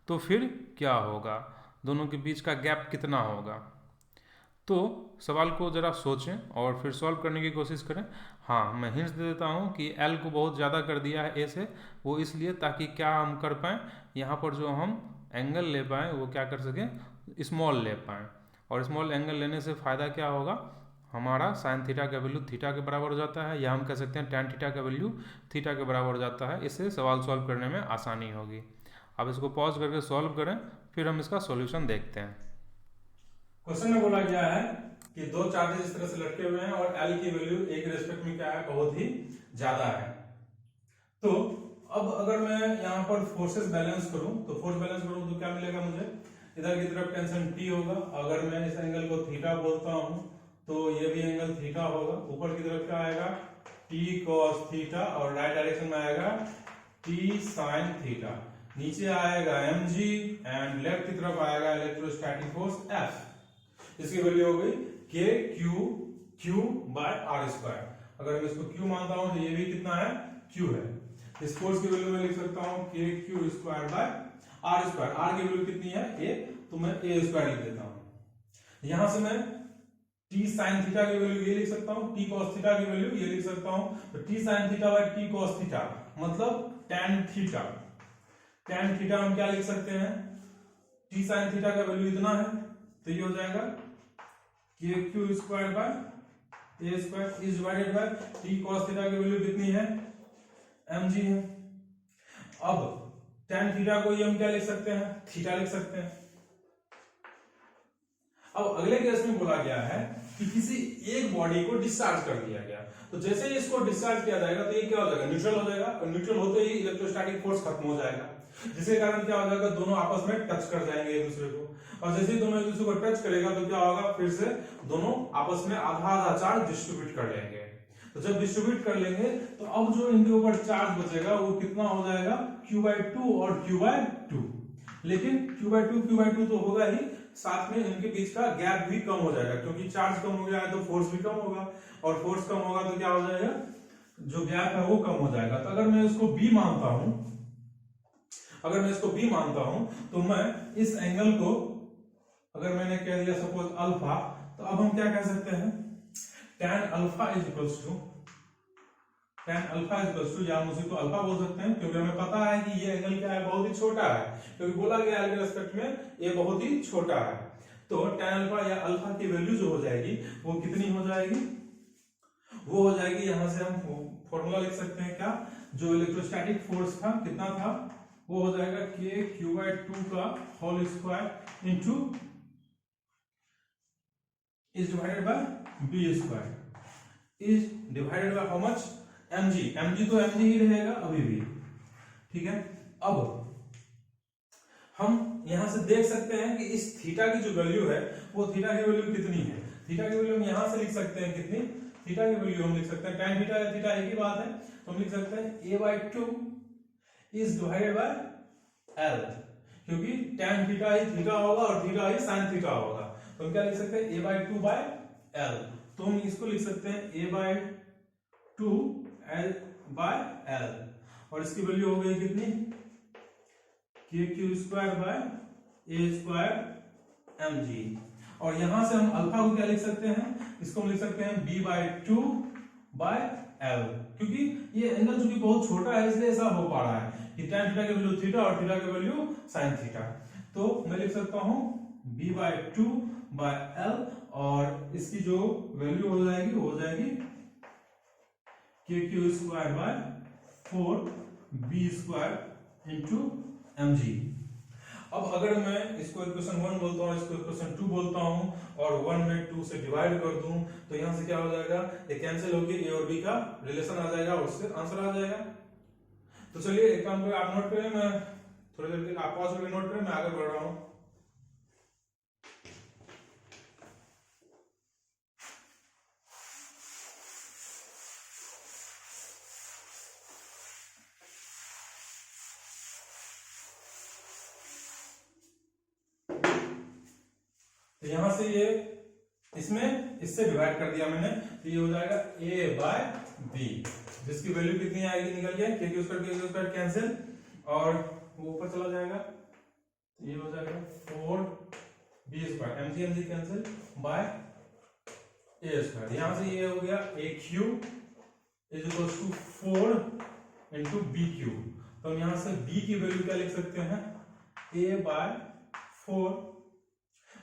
तो फिर क्या होगा, दोनों के बीच का गैप कितना होगा। तो सवाल को ज़रा सोचें और फिर सॉल्व करने की कोशिश करें। हाँ, मैं हिंट्स दे देता हूँ कि L को बहुत ज़्यादा कर दिया है A से, वो इसलिए ताकि क्या हम कर पाएँ, यहाँ पर जो हम एंगल ले पाएँ वो क्या कर सकें, स्मॉल ले पाएँ, और स्मॉल एंगल लेने से फ़ायदा क्या होगा, हमारा साइन थीटा का वैल्यू थीटा के बराबर हो जाता है, या हम कह सकते हैं टैन थीटा का वैल्यू थीटा के बराबर हो जाता है। इससे सवाल सॉल्व करने में आसानी होगी। आप इसको पॉज करके सॉल्व करें, फिर हम इसका सॉल्यूशन देखते हैं। क्वेश्चन में बोला गया है कि दो चार्जेस इस तरह से लटके हुए हैं और L की वैल्यू A के रेस्पेक्ट में क्या है, बहुत ही ज्यादा है। तो अब अगर मैं यहाँ पर फोर्सेस बैलेंस करूं, तो फोर्स बैलेंस करूं तो क्या मिलेगा मुझे, इधर की तरफ टेंशन T होगा, अगर मैं इस एंगल को थीटा बोलता हूं तो ये भी एंगल थीटा होगा, ऊपर की तरफ क्या आएगा, T cos थीटा, और राइट डायरेक्शन में आएगा T sin थीटा। नीचे आएगा mg एंड लेफ्ट की तरफ आएगा इलेक्ट्रोस्टैटिक फोर्स F। इसकी वैल्यू हो गई k q by R square. अगर मैं इसको q मानता हूं तो ये भी कितना है, q है। इस फोर्स की वैल्यू मैं लिख सकता हूं k q square by R square. R की वैल्यू कितनी है, a, तो मैं a स्क्वायर लिख देता हूं। यहां से मैं t sin थीटा की वैल्यू ये लिख सकता हूं, t cos थीटा की वैल्यू ये लिख सकता हूं। तो t sin theta by t cos theta मतलब tan थीटा। tan थीटा हम क्या लिख सकते हैं, t sin थीटा का वैल्यू इतना है, तो ये हो जाएगा k q square bye a square is divided bye t cos theta की वैल्यू कितनी है, mg है। अब tan थीटा को ये हम क्या लिख सकते हैं, थीटा लिख सकते हैं। अब अगले केस में बोला गया है कि किसी एक बॉडी को डिस्चार्ज कर दिया गया, तो जैसे ही इसको डिस्चार्ज किया जाएगा तो ये क्या हो जाएगा, न्यूट्रल हो जाएगा, और न्यूट्रल होते ही इलेक्ट्रोस्टैटिक फोर्स खत्म हो जाएगा, जिसके कारण क्या हो जाएगा, दोनों आपस में टच कर जाएंगे एक दूसरे को। और जैसे ही दोनों एक दूसरे को टच करेगा तो क्या होगा, फिर से दोनों आपस में आधा आधा चार्ज डिस्ट्रीब्यूट कर लेंगे। तो जब डिस्ट्रीब्यूट कर लेंगे तो अब जो इनके ऊपर चार्ज बचेगा वो कितना हो जाएगा, q/2 और q/2। लेकिन q/2 तो होगा ही, साथ में इनके बीच का गैप भी कम हो जाएगा, क्योंकि चार्ज कम हो गया है तो फोर्स भी कम होगा, और फोर्स कम होगा तो क्या हो जाएगा, जो गैप है वो कम हो जाएगा। तो अगर मैं इसको b मानता हूं, अगर मैं इसको b मानता हूं तो मैं इस एंगल को अगर मैंने कह दिया सपोज अल्फा, तो अब हम क्या कह सकते हैं, tan alpha is equals to, या हम उसी को अल्फा बोल सकते हैं, क्योंकि हमें पता है कि ये एंगल क्या है, बहुत ही छोटा है, क्योंकि बोला गया है रेस्पेक्ट में ये बहुत ही छोटा है। तो tan अल्फा या अल्फा की वैल्यू जो हो जाएगी वो कितनी हो जाएगी, वो हो जाएगी, यहां से हम फॉर्मूला लिख सकते हैं क्या, जो इलेक्ट्रोस्टैटिक फोर्स था कितना था, वो हो जाएगा k q/2 का whole square into is divided by b square is divided by how much, mg तो mg ही रहेगा अभी भी, ठीक है। अब हम यहां से देख सकते हैं कि इस थीटा की जो वैल्यू है वो थीटा की वैल्यू कितनी है, थीटा की वैल्यू हम यहां से लिख सकते हैं कितनी, थीटा की वैल्यू हम लिख सकते हैं tan थीटा या थीटा एक ही बात है, तो हम लिख सकते हैं a/2 is divided bye l, क्योंकि tan थीटा ही थीटा होगा और थीटा ही sin थीटा होगा, तो हम क्या लिख सकते हैं a/2 बाय l। तो हम इसको लिख सकते हैं a/2 l बाय l, और इसकी वैल्यू हो गई कितनी, k q square bye a square mg। और यहां से हम अल्फा को क्या लिख सकते हैं, इसको हम लिख सकते हैं b/2 बाय l, क्योंकि ये एंगल चूंकि बहुत छोटा है इसलिए ऐसा हो पा रहा है कि tan थीटा की वैल्यू थीटा और थीटा की वैल्यू sin थीटा। तो मैं लिख सकता हूं b/2 बाय l, और इसकी जो वैल्यू हो जाएगी वो हो जाएगी k q square bye 4b square into mg। अब अगर मैं इसको इक्वेशन 1 बोलता हूँ, इसको इक्वेशन 2 बोलता हूँ, और 1 में 2 से डिवाइड कर दूं, तो यहां से क्या हो जाएगा, ये कैंसिल होकर a और b का रिलेशन आ जाएगा, और उससे आंसर आ जाएगा। तो चलिए एक काम करें, आप नोट करें, मैं थोड़ी देर के लिए आप पॉज करके नोट करें, मैं आगे बढ़ रहा हूँ। तो यहां से ये इसमें इससे डिवाइड कर दिया मैंने, तो ये हो जाएगा a/b, जिसकी वैल्यू कितनी आएगी, निकल गया k q स्क्वायर कैंसिल, और वो ऊपर चला जाएगा, ये हो जाएगा 4b square, mg cancel by a square. यहां से ये हो गया aq is equal to 4 into bq। तो हम यहां से b की वैल्यू क्या लिख सकते हैं, a/4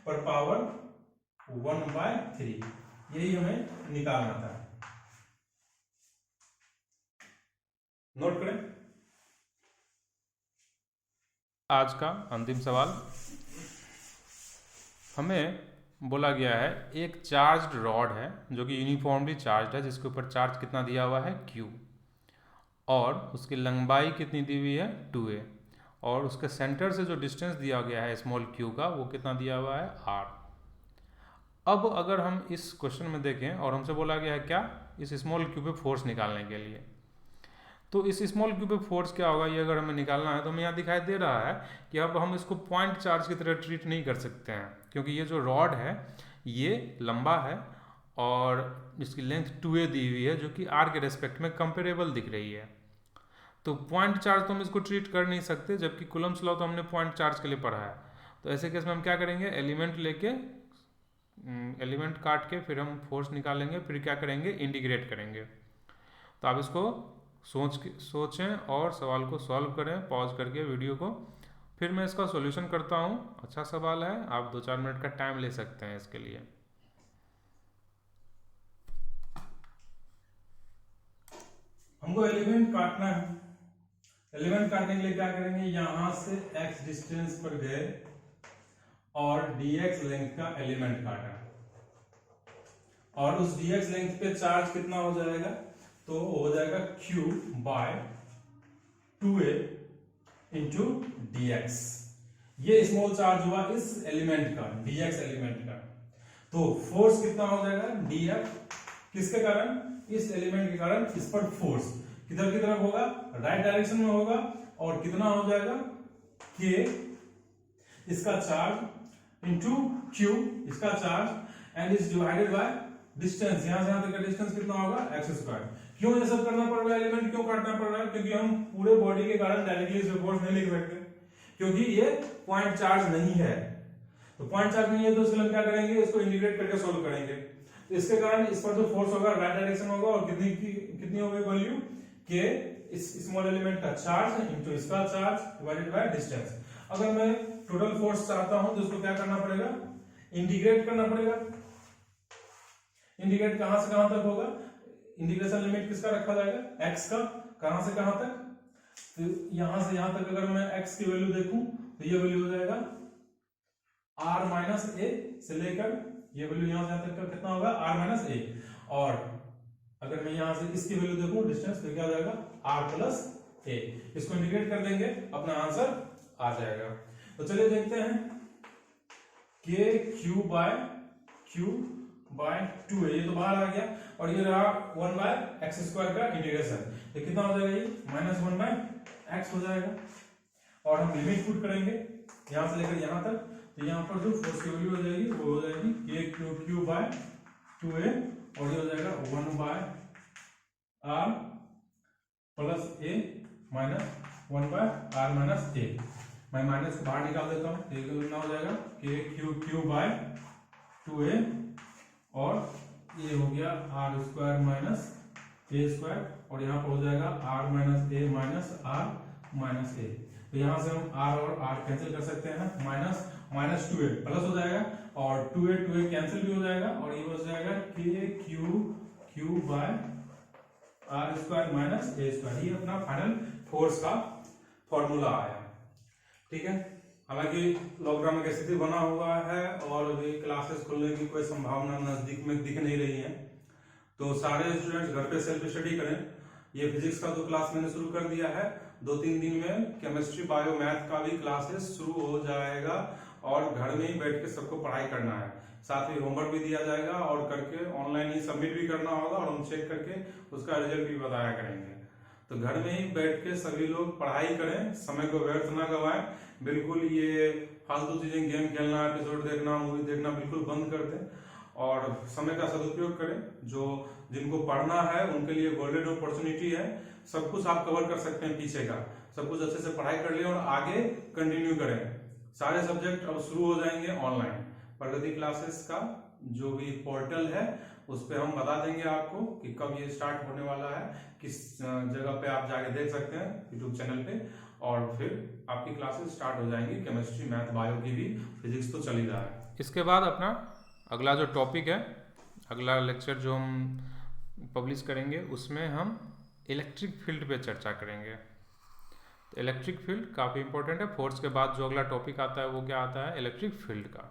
पर पावर 1/3, यही हमें निकालना था। नोट करें। आज का अंतिम सवाल, हमें बोला गया है एक चार्ज्ड रॉड है जो कि यूनिफॉर्मली चार्ज्ड है, जिसके ऊपर चार्ज कितना दिया हुआ है q, और उसकी लंबाई कितनी दी हुई है 2a, और उसके सेंटर से जो डिस्टेंस दिया गया है स्मॉल q का वो कितना दिया हुआ है r। अब अगर हम इस क्वेश्चन में देखें और हमसे बोला गया है क्या, इस स्मॉल q पे फोर्स निकालने के लिए, तो इस स्मॉल क्यू पे फोर्स क्या होगा ये अगर हमें निकालना है तो हमें यहाँ दिखाई दे रहा है कि अब हम इसको पॉइंट चार्ज की तरह ट्रीट नहीं कर सकते हैं, क्योंकि ये जो रॉड है ये लंबा है और इसकी लेंथ 2a दी हुई है, जो कि r के रेस्पेक्ट में कंपेरेबल दिख रही है। तो पॉइंट चार्ज तो हम इसको ट्रीट कर नहीं सकते, जबकि कूलम्ब्स लॉ तो हमने पॉइंट चार्ज के लिए पढ़ा है। तो ऐसे केस में हम क्या करेंगे, एलिमेंट काट के फिर हम फोर्स निकालेंगे, फिर क्या करेंगे, इंटीग्रेट करेंगे। तो आप इसको सोचें और सवाल को सॉल्व करें पॉज करके वीडियो को, फिर मैं इसका सॉल्यूशन करता हूँ। अच्छा सवाल है, आप 2-4 मिनट का टाइम ले सकते हैं इसके लिए। हमको एलिमेंट काटना है। एलिमेंट काटने के लिए क्या करेंगे, यहां से x डिस्टेंस पर गए और dx लेंथ का एलिमेंट काटा, और उस dx लेंथ पे चार्ज कितना हो जाएगा, तो हो जाएगा q by 2a into dx। ये स्मॉल चार्ज हुआ इस एलिमेंट का, dx एलिमेंट का। तो फोर्स कितना हो जाएगा, df किसके कारण, इस एलिमेंट के कारण इस पर फोर्स किधर की तरफ होगा, राइट डायरेक्शन में होगा, और कितना हो जाएगा, k इसका चार्ज इंटू q इसका charge and is divided by distance. यहां से यहां तक का डिस्टेंस कितना होगा, x²। क्यों ये सब करना पड़ रहा है, एलिमेंट क्यों काटना पड़ रहा है, क्योंकि हम पूरे बॉडी के कारण डायरेक्टली इस फोर्स नहीं लिख सकते, क्योंकि ये पॉइंट चार्ज नहीं है। तो पॉइंट चार्ज नहीं है तो इसके लिए हम क्या करेंगे, इसको इंटीग्रेट करके सोल्व करेंगे। तो इसके कारण इस पर जो फोर्स होगा राइट डायरेक्शन होगा, और कितनी होगी वैल्यू, k इस स्मॉल एलिमेंट का चार्ज इंटू इसका चार्ज डिवाइडेड बाय डिस्टेंस। अगर मैं टोटल फोर्स चाहता हूं तो इसको क्या करना पड़ेगा, इंटीग्रेट करना पड़ेगा। इंटीग्रेट कहां से कहां तक होगा, इंटीग्रेशन लिमिट किसका रखा जाएगा, x का, कहां से कहां तक, तो यहां से यहां तक अगर मैं x की वैल्यू देखूं तो ये वैल्यू हो जाएगा r माइनस a से लेकर ये वैल्यू यहां से यहां तक का कितना होगा, r माइनस a, और अगर मैं यहां से इसकी वैल्यू देखूं डिस्टेंस तो क्या हो जाएगा, r प्लस a। इसको इंटीग्रेट कर देंगे, अपना आंसर आ जाएगा। तो चलिए देखते हैं, k q बाय 2 है, ये तो बाहर आ गया, और ये रहा 1 बाय x² का इंटीग्रेशन, तो कितना हो जाएगा, ये -1 बाय x हो जाएगा। और हम लिमिट पुट करेंगे यहां से लेकर यहां तक, तो यहां पर जो फोर्स की वैल्यू हो जाएगी वो हो जाएगी k q बाय 2a, और ये हो जाएगा 1 by r plus a minus 1 by r minus a। मैं माइनस को बाहर निकाल देता हूं, तो ये कितना हो जाएगा, k बाय 2a, और ये हो गया r² माइनस a², और यहाँ पर हो जाएगा r minus a minus r minus a। तो यहाँ से हम r और r कैंसिल कर सकते हैं, माइनस 2a प्लस हो जाएगा, और 2a कैंसिल भी हो जाएगा, और ये हो जाएगा k q bye r² minus a²। ये अपना फाइनल फोर्स का फॉर्मूला आया। ठीक है, हालांकि लॉकडाउन की स्थिति बना हुआ है और अभी क्लासेस खुलने की कोई संभावना नजदीक में दिख नहीं रही है, तो सारे स्टूडेंट्स घर पे सेल्फ स्टडी करें। ये फिजिक्स का तो क्लास मैंने शुरू कर दिया है, 2-3 दिन में केमिस्ट्री बायो मैथ का भी क्लासेस शुरू हो जाएगा, और घर में ही बैठ के सबको पढ़ाई करना है। साथ ही होमवर्क भी दिया जाएगा, और करके ऑनलाइन ही सबमिट भी करना होगा, और हम चेक करके उसका रिजल्ट भी बताया करेंगे। तो घर में ही बैठ के सभी लोग पढ़ाई करें, समय को व्यर्थ ना गवाएं। बिल्कुल ये फालतू चीजें, गेम खेलना, एपिसोड देखना, मूवी देखना बिल्कुल बंद कर दें, और समय का सदुपयोग करें। जिनको पढ़ना है उनके लिए गोल्डन अपॉर्चुनिटी है, सब कुछ आप कवर कर सकते हैं, पीछे का सब कुछ अच्छे से पढ़ाई कर लें और आगे कंटिन्यू करें। सारे सब्जेक्ट अब शुरू हो जाएंगे ऑनलाइन। प्रगति क्लासेस का जो भी पोर्टल है उस पर हम बता देंगे आपको कि कब ये स्टार्ट होने वाला है, किस जगह पे आप जाके देख सकते हैं यूट्यूब चैनल पे, और फिर आपकी क्लासेस स्टार्ट हो जाएंगी। केमिस्ट्री, मैथ, बायो की भी, फिजिक्स तो चल ही रहा है। इसके बाद अपना अगला जो टॉपिक है, अगला लेक्चर जो हम पब्लिश करेंगे उसमें हम इलेक्ट्रिक फील्ड पे चर्चा करेंगे। तो इलेक्ट्रिक फील्ड काफ़ी इंपॉर्टेंट है। फोर्स के बाद जो अगला टॉपिक आता है वो क्या आता है, इलेक्ट्रिक फील्ड का।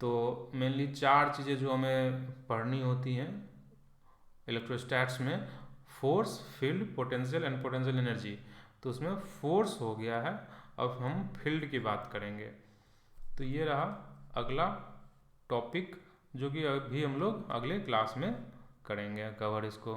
तो मेनली 4 चीज़ें जो हमें पढ़नी होती हैं इलेक्ट्रोस्टैट्स में, force, field, potential and potential energy. तो उसमें फोर्स हो गया है, अब हम फील्ड की बात करेंगे। तो ये रहा अगला टॉपिक जो कि अभी हम लोग अगले क्लास में करेंगे कवर इसको।